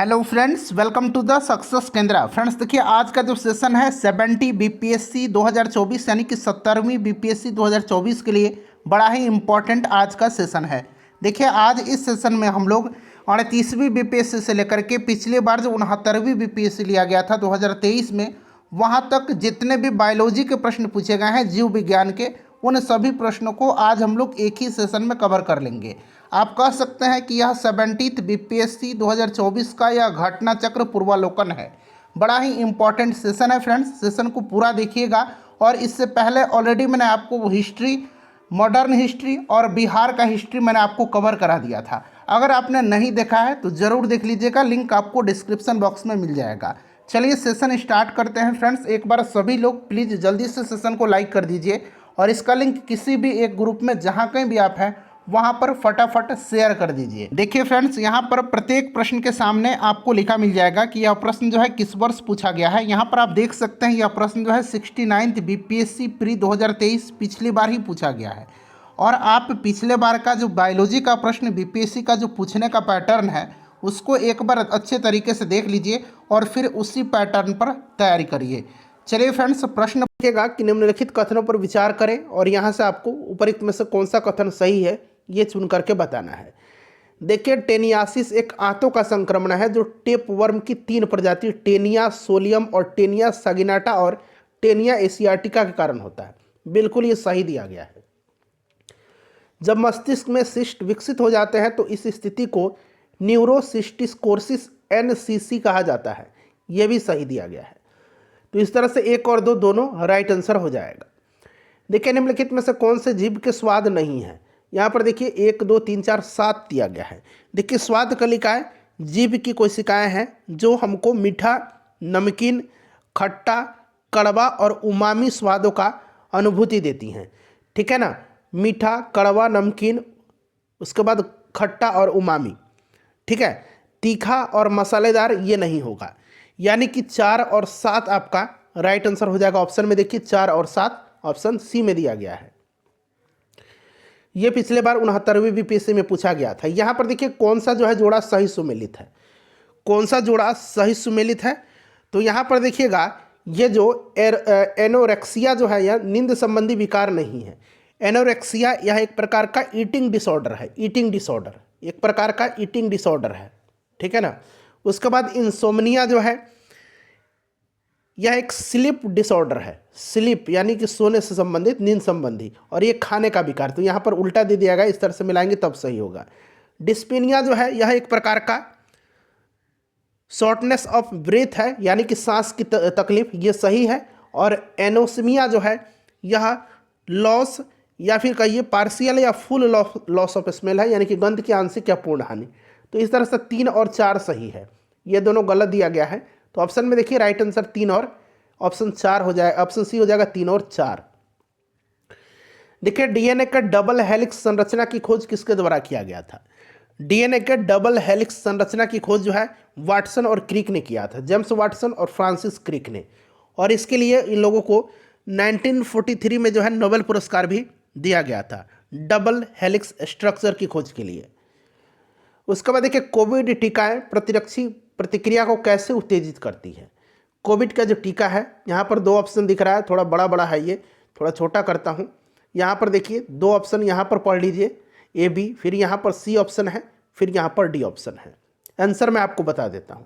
Hello friends, welcome to the success Kendra. Friends देखिए, आज का जो सेशन है 70 बीपीएससी 2024 यानी कि 70वीं बीपीएससी 2024 के लिए बड़ा ही इम्पोर्टेंट आज का सेशन है। देखिए, आज इस सेशन में हम लोग 38वीं बीपीएससी से लेकर के पिछले बार जो 69वीं बीपीएससी लिया गया था 2023 में, वहाँ तक जितने भी बायोलॉजी के प्रश्न पूछे गए हैं जीव विज्ञान के, उन सभी प्रश्नों को आज हम लोग एक ही सेशन में कवर कर लेंगे। आप कह सकते हैं कि यह 70th बीपीएससी 2024 का यह घटना चक्र पूर्वालोकन है। बड़ा ही इम्पॉर्टेंट सेशन है फ्रेंड्स, सेशन को पूरा देखिएगा। और इससे पहले ऑलरेडी मैंने आपको हिस्ट्री, मॉडर्न हिस्ट्री और बिहार का हिस्ट्री मैंने आपको कवर करा दिया था। अगर आपने नहीं देखा है तो ज़रूर देख लीजिएगा, लिंक आपको डिस्क्रिप्शन बॉक्स में मिल जाएगा। चलिए सेशन स्टार्ट करते हैं फ्रेंड्स। एक बार सभी लोग प्लीज़ जल्दी से सेशन को लाइक कर दीजिए और इसका लिंक किसी भी एक ग्रुप में जहाँ कहीं भी आप हैं वहाँ पर फटाफट शेयर कर दीजिए। देखिए फ्रेंड्स, यहाँ पर प्रत्येक प्रश्न के सामने आपको लिखा मिल जाएगा कि यह प्रश्न जो है किस वर्ष पूछा गया है। यहाँ पर आप देख सकते हैं यह प्रश्न जो है 69th बीपीएससी प्री 2023 पिछली बार ही पूछा गया है। और आप पिछले बार का जो बायोलॉजी का प्रश्न बीपीएससी का जो पूछने का पैटर्न है उसको एक बार अच्छे तरीके से देख लीजिए और फिर उसी पैटर्न पर तैयारी करिए। चलिए फ्रेंड्स, प्रश्न पूछेगा कि निम्नलिखित कथनों पर विचार करें और यहाँ से आपको उपरोक्त में से कौन सा कथन सही है ये चुन करके बताना है। देखिए, टेनियासिस एक आंतों का संक्रमण है जो टेप वर्म की 3 प्रजाति टेनिया सोलियम और टेनिया सगिनाटा और टेनिया एशियाटिका के कारण होता है। बिल्कुल ये सही दिया गया है। जब मस्तिष्क में सिस्ट विकसित हो जाते हैं तो इस स्थिति को न्यूरोसिस्टिकोसिस एनसीसी कहा जाता है। यह भी सही दिया गया है। तो इस तरह से 1 और 2 दोनों राइट आंसर हो जाएगा। देखिए, निम्नलिखित में से कौन से जीव के स्वाद नहीं है। यहाँ पर देखिए 1 2 3 4 7 दिया गया है। देखिए, स्वाद कलिकाएं जीव की कोशिकाएं हैं जो हमको मीठा, नमकीन, खट्टा, कड़वा और उमामी स्वादों का अनुभूति देती हैं। ठीक है ना, मीठा, कड़वा, नमकीन, उसके बाद खट्टा और उमामी। ठीक है, तीखा और मसालेदार ये नहीं होगा। यानी कि 4 और 7 आपका राइट आंसर हो जाएगा। ऑप्शन में देखिए 4 और 7 ऑप्शन सी में दिया गया है। ये पिछले बार 69वीं बीपीएससी में पूछा गया था। यहाँ पर देखिए कौन सा जो है जोड़ा सही सुमेलित है, कौन सा जोड़ा सही सुमेलित है। तो यहाँ पर देखिएगा ये जो एनोरेक्सिया जो है यह नींद संबंधी विकार नहीं है। एनोरेक्सिया यह एक प्रकार का ईटिंग डिसऑर्डर है। ईटिंग डिसऑर्डर एक प्रकार का ईटिंग डिसऑर्डर है। ठीक है ना। उसके बाद इंसोम्निया जो है यह एक स्लीप डिसऑर्डर है। स्लीप यानी कि सोने से संबंधित, नींद संबंधी, और ये खाने का विकार। तो यहाँ पर उल्टा दे दिया गया, इस तरह से मिलाएंगे तब सही होगा। डिस्पीनिया जो है यह एक प्रकार का शॉर्टनेस ऑफ ब्रेथ है, यानी कि सांस की तकलीफ, ये सही है। और एनोस्मिया जो है यह लॉस या फिर कहिए पार्शियल या फुल लॉस ऑफ स्मेल है, यानी कि गंध की आंशिक या पूर्ण हानि। तो इस तरह से 3 और 4 सही है, ये दोनों गलत दिया गया है। तो ऑप्शन में देखिए राइट आंसर 3 और ऑप्शन 4 हो जाएगा। ऑप्शन सी हो जाएगा 3 और 4। देखिए, डीएनए का डबल हेलिक्स संरचना की खोज किसके द्वारा किया गया था। डीएनए के डबल हेलिक्स संरचना की खोज जो है वाटसन और क्रिक ने किया था, जेम्स वाटसन और फ्रांसिस क्रिक ने। और इसके लिए इन लोगों को 1943 में जो है नोबेल पुरस्कार भी दिया गया था, डबल हेलिक्स स्ट्रक्चर की खोज के लिए। उसके बाद देखिए, कोविड टीकाएं प्रतिरक्षी प्रतिक्रिया को कैसे उत्तेजित करती है। कोविड का जो टीका है, यहाँ पर 2 ऑप्शन दिख रहा है, थोड़ा बड़ा बड़ा है, ये थोड़ा छोटा करता हूँ। यहाँ पर देखिए 2 ऑप्शन यहाँ पर पढ़ लीजिए, ए बी, फिर यहाँ पर सी ऑप्शन है, फिर यहाँ पर डी ऑप्शन है। आंसर मैं आपको बता देता हूँ।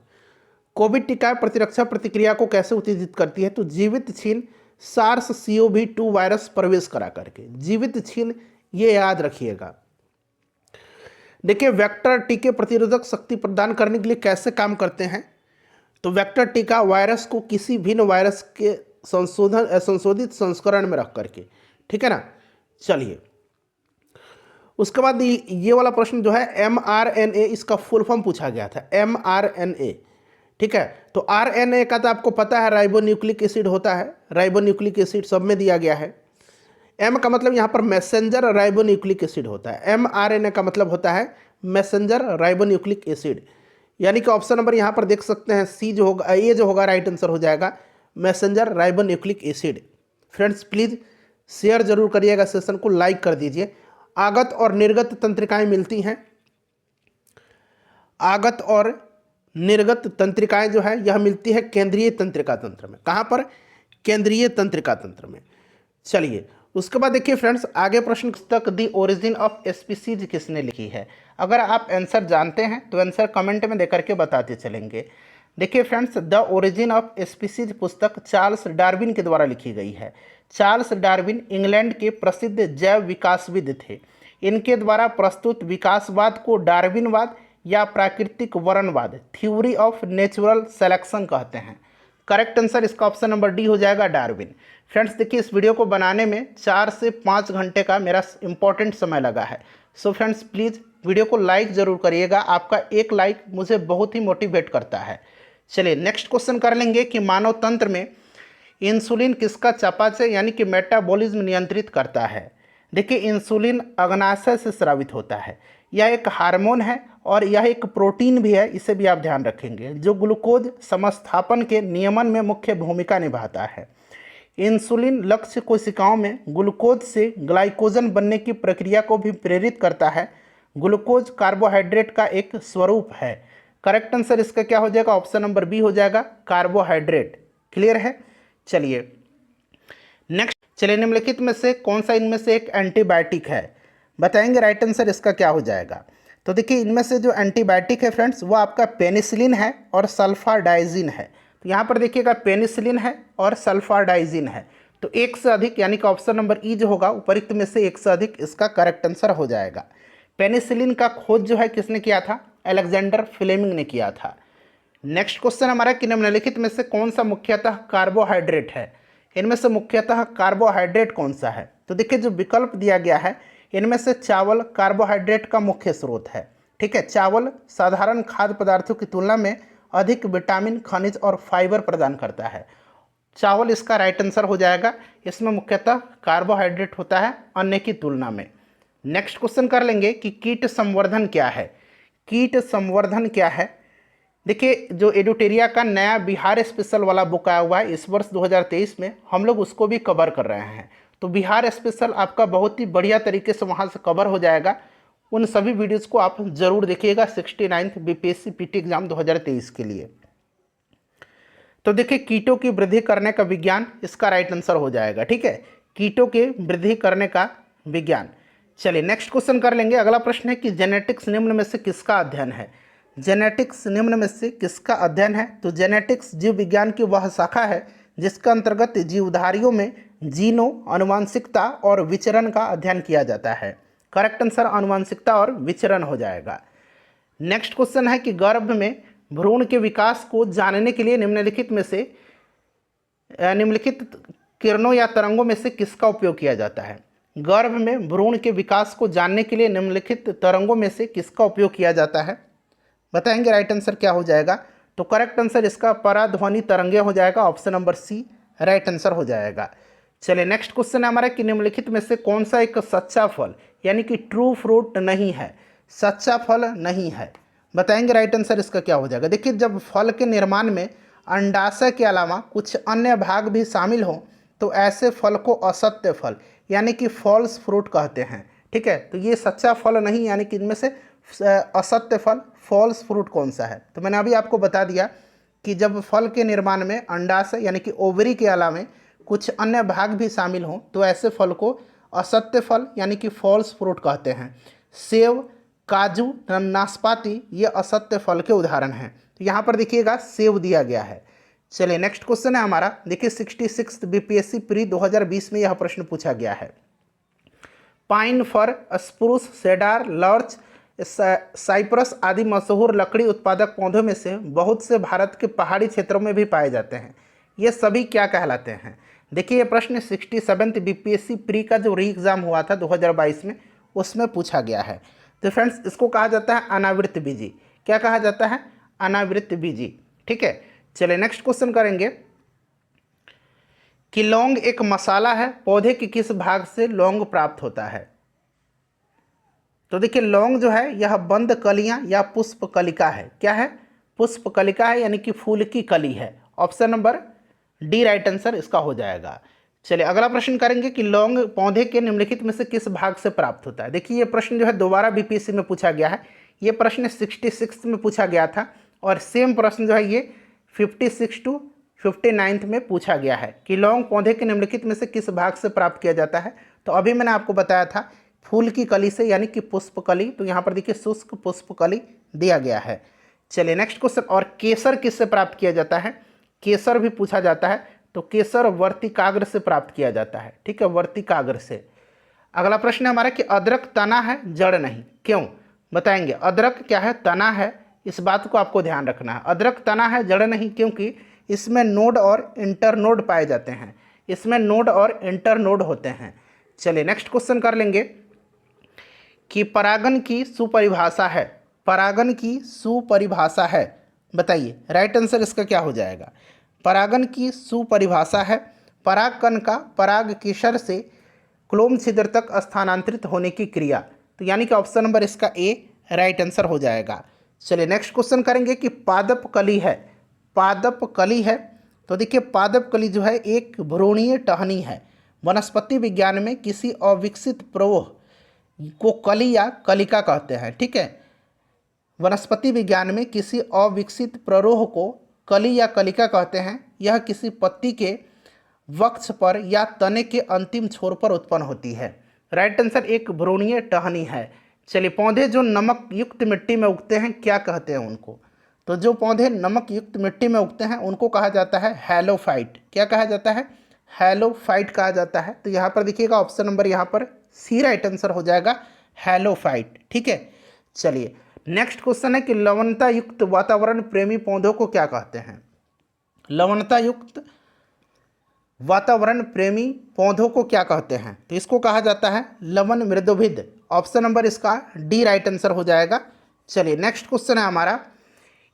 कोविड टीकाएं प्रतिरक्षा प्रतिक्रिया को कैसे उत्तेजित करती है, तो जीवित छीन SARS-CoV-2 वायरस प्रवेश करा करके। जीवित छीन, ये याद रखिएगा। देखिए, वेक्टर टीके प्रतिरोधक शक्ति प्रदान करने के लिए कैसे काम करते हैं। तो वेक्टर टीका वायरस को किसी भिन्न वायरस के संशोधित संस्करण में रख करके। ठीक है ना। चलिए, उसके बाद ये वाला प्रश्न जो है mRNA, इसका फुल फॉर्म पूछा गया था, mRNA। ठीक है, तो RNA का तो आपको पता है राइबोन्यूक्लिक एसिड होता है। राइबोन्यूक्लिक एसिड सब में दिया गया है। M का मतलब यहाँ पर मैसेंजर राइबोन्यूक्लिक एसिड होता है। mRNA का मतलब होता है मैसेंजर राइबोन्यूक्लिक एसिड। यानी कि ऑप्शन नंबर यहाँ पर देख सकते हैं सी जो होगा, ये जो होगा राइट आंसर हो जाएगा messenger ribonucleic acid. Friends please share जरूर करिएगा, सेशन को लाइक कर दीजिए। आगत और निर्गत तंत्रिकाएं मिलती हैं। आगत और निर्गत तंत्रिकाएं जो है यह मिलती है केंद्रीय तंत्रिका तंत्र में। कहाँ पर? केंद्रीय तंत्रिका तंत्र में। चलिए उसके बाद देखिए फ्रेंड्स, आगे प्रश्न पुस्तक द ओरिजिन ऑफ स्पीसीज किसने लिखी है? अगर आप आंसर जानते हैं तो आंसर कमेंट में देकर के बताते चलेंगे। देखिए friends, the origin of species पुस्तक चार्ल्स डार्विन के द्वारा लिखी गई है। चार्ल्स डार्विन इंग्लैंड के प्रसिद्ध जैव विकासविद थे। इनके द्वारा प्रस्तुत विकासवाद को डार्विनवाद या प्राकृतिक वर्णवाद, थ्योरी ऑफ नेचुरल सेलेक्शन कहते हैं। करेक्ट आंसर इसका ऑप्शन नंबर डी हो जाएगा, डार्विन। फ्रेंड्स देखिए, इस वीडियो को बनाने में 4 से 5 घंटे का मेरा इंपॉर्टेंट समय लगा है। सो फ्रेंड्स प्लीज़ वीडियो को लाइक ज़रूर करिएगा, आपका एक लाइक मुझे बहुत ही मोटिवेट करता है। चलिए नेक्स्ट क्वेश्चन कर लेंगे कि मानव तंत्र में इंसुलिन किसका चयापचय यानी कि मेटाबॉलिज्म नियंत्रित करता है? देखिए, इंसुलिन अग्नाशय से स्रावित होता है। यह एक हार्मोन है और यह एक प्रोटीन भी है, इसे भी आप ध्यान रखेंगे, जो ग्लूकोज समस्थापन के नियमन में मुख्य भूमिका निभाता है। इंसुलिन लक्ष्य कोशिकाओं में ग्लूकोज से ग्लाइकोजन बनने की प्रक्रिया को भी प्रेरित करता है। ग्लूकोज कार्बोहाइड्रेट का एक स्वरूप है। करेक्ट आंसर इसका क्या हो जाएगा? ऑप्शन नंबर बी हो जाएगा, कार्बोहाइड्रेट। क्लियर है? चलिए नेक्स्ट, चलिए निम्नलिखित में से कौन सा इनमें से एक एंटीबायोटिक है? बताएंगे राइट आंसर इसका क्या हो जाएगा। तो देखिए, इनमें से जो एंटीबायोटिक है फ्रेंड्स, वो आपका पेनिसिलिन है और सल्फाडाइजिन है। तो यहाँ पर देखिएगा पेनिसिलिन है और सल्फाडाइजिन है। तो एक से अधिक यानी कि ऑप्शन नंबर ई जो होगा उपरोक्त में से एक से अधिक इसका करेक्ट आंसर हो जाएगा। पेनिसिलिन का खोज जो है किसने किया था? अलेक्जेंडर फ्लेमिंग ने किया था। नेक्स्ट क्वेश्चन हमारा कि निम्नलिखित में से कौन सा मुख्यतः कार्बोहाइड्रेट है? इनमें से मुख्यतः कार्बोहाइड्रेट कौन सा है? तो देखिए, जो विकल्प दिया गया है इनमें से चावल कार्बोहाइड्रेट का मुख्य स्रोत है। ठीक है, चावल साधारण खाद्य पदार्थों की तुलना में अधिक विटामिन, खनिज और फाइबर प्रदान करता है। चावल इसका राइट आंसर हो जाएगा। इसमें मुख्यतः कार्बोहाइड्रेट होता है अन्य की तुलना में। नेक्स्ट क्वेश्चन कर लेंगे कि कीट संवर्धन क्या है? कीट संवर्धन क्या है? देखिए, जो एडुटेरिया का नया बिहार स्पेशल वाला बुक आया हुआ है इस वर्ष 2023 में, हम लोग उसको भी कवर कर रहे हैं। तो बिहार स्पेशल आपका बहुत ही बढ़िया तरीके से वहाँ से कवर हो जाएगा। उन सभी वीडियोज़ को आप ज़रूर देखिएगा 69th बीपीएससी पीटी एग्जाम 2023 के लिए। तो देखिए, कीटों की वृद्धि करने का विज्ञान इसका राइट आंसर हो जाएगा। ठीक है, कीटों के वृद्धि करने का विज्ञान। चलिए नेक्स्ट क्वेश्चन कर लेंगे। अगला प्रश्न है कि जेनेटिक्स निम्न में से किसका अध्ययन है? जेनेटिक्स निम्न में से किसका अध्ययन है? तो जेनेटिक्स जीव विज्ञान की वह शाखा है जिसके अंतर्गत जीवधारियों में जीनों, अनुवांशिकता और विचरण का अध्ययन किया जाता है। करेक्ट आंसर अनुवांशिकता और विचरण हो जाएगा। नेक्स्ट क्वेश्चन है कि गर्भ में भ्रूण के विकास को जानने के लिए निम्नलिखित में से निम्नलिखित किरणों या तरंगों में से किसका उपयोग किया जाता है? गर्भ में भ्रूण के विकास को जानने के लिए निम्नलिखित तरंगों में से किसका उपयोग किया जाता है? बताएंगे राइट आंसर क्या हो जाएगा। तो करेक्ट आंसर इसका पराध्वनि तरंगे हो जाएगा, option number C right answer हो जाएगा। चलिए नेक्स्ट क्वेश्चन है हमारा कि निम्नलिखित में से कौन सा एक सच्चा फल यानी कि ट्रू फ्रूट नहीं है? सच्चा फल नहीं है, बताएंगे राइट आंसर इसका क्या हो जाएगा। देखिए, जब फल के निर्माण में अंडाशय के अलावा कुछ अन्य भाग भी शामिल हों तो ऐसे फल को असत्य फल यानी कि फॉल्स फ्रूट कहते हैं। ठीक है, तो ये सच्चा फल नहीं यानी कि इनमें से असत्य फल फॉल्स फ्रूट कौन सा है? तो मैंने अभी आपको बता दिया कि जब फल के निर्माण में अंडाशय यानी कि ओवरी के अलावा कुछ अन्य भाग भी शामिल हों तो ऐसे फल को असत्य फल यानी कि फॉल्स फ्रूट कहते हैं। सेब, काजू, नाशपाती ये असत्य फल के उदाहरण हैं। तो यहाँ पर देखिएगा सेब दिया गया है। चलिए नेक्स्ट क्वेश्चन है हमारा। देखिए 66 बीपीएससी प्री 2020 में यह प्रश्न पूछा गया है। पाइन, फर, स्प्रूस, सेडार, लर्च, साइप्रस आदि मशहूर लकड़ी उत्पादक पौधों में से बहुत से भारत के पहाड़ी क्षेत्रों में भी पाए जाते हैं। ये सभी क्या कहलाते हैं? देखिए, ये प्रश्न 67 बीपीएससी प्री का जो री एग्ज़ाम हुआ था 2022 में उसमें पूछा गया है। तो फ्रेंड्स, इसको कहा जाता है अनावृत बीजी। क्या कहा जाता है? अनावृत बीजी। ठीक है, चलिए नेक्स्ट क्वेश्चन करेंगे कि लौंग एक मसाला है, पौधे के किस भाग से लौंग प्राप्त होता है? तो देखिए, लौंग जो है यह बंद कलियां या पुष्प कलिका है। क्या है? पुष्प कलिका है यानी कि फूल की कली है। Option number D right answer इसका हो जाएगा। चलिए अगला प्रश्न करेंगे कि लौंग पौधे के निम्नलिखित में से किस भाग से प्राप्त होता है? देखिए, ये प्रश्न जो है दोबारा बीपीएससी में पूछा गया है। ये प्रश्न 66 में पूछा गया था और सेम प्रश्न जो है ये 56 टू 59 में पूछा गया है कि लौंग पौधे के निम्नलिखित में से किस भाग से प्राप्त किया जाता है। तो अभी मैंने आपको बताया था फूल की कली से, यानी कि पुष्पकली। तो यहाँ पर देखिए शुष्क पुष्पकली दिया गया है। चलिए नेक्स्ट क्वेश्चन, और केसर किससे प्राप्त किया जाता है? केसर भी पूछा जाता है। तो केसर वर्तिकाग्र से प्राप्त किया जाता है, ठीक है, वर्तिकाग्र से। अगला प्रश्न है हमारा कि अदरक तना है जड़ नहीं, क्यों? बताएंगे। अदरक क्या है? तना है, इस बात को आपको ध्यान रखना है। अदरक तना है जड़ नहीं क्योंकि इसमें नोड और इंटरनोड पाए जाते हैं, इसमें नोड और इंटरनोड होते हैं। चलिए नेक्स्ट क्वेश्चन कर लेंगे कि परागन की सुपरिभाषा है, परागन की सुपरिभाषा है, बताइए राइट आंसर इसका क्या हो जाएगा? परागन की सुपरिभाषा है परागकण का पराग केसर से क्लोम छिद्र तक स्थानांतरित होने की क्रिया। तो यानी कि ऑप्शन नंबर इसका ए राइट आंसर हो जाएगा। चलिए नेक्स्ट क्वेश्चन करेंगे कि पादप कली है, पादप कली है। तो देखिए पादप कली जो है एक भ्रूणीय टहनी है। वनस्पति विज्ञान में किसी अविकसित प्रौढ़ को कली या कलिका कहते हैं, ठीक है। वनस्पति विज्ञान में किसी अविकसित प्ररोह को कली या कलिका कहते हैं। यह किसी पत्ती के वक्ष पर या तने के अंतिम छोर पर उत्पन्न होती है। राइट आंसर एक भ्रूणीय टहनी है। चलिए पौधे जो नमक युक्त मिट्टी में उगते हैं क्या कहते हैं उनको? तो जो पौधे नमक युक्त मिट्टी में उगते हैं उनको कहा जाता है हैलोफाइट। क्या कहा जाता है? हैलोफाइट कहा जाता है। तो यहाँ पर देखिएगा ऑप्शन नंबर यहाँ पर सी राइट आंसर हो जाएगा, हैलोफाइट, ठीक है। चलिए नेक्स्ट क्वेश्चन है कि लवणता युक्त वातावरण प्रेमी पौधों को क्या कहते हैं? लवणता युक्त वातावरण प्रेमी पौधों को क्या कहते हैं? तो इसको कहा जाता है लवण मृदुभिद। ऑप्शन नंबर इसका डी राइट आंसर हो जाएगा। चलिए नेक्स्ट क्वेश्चन है हमारा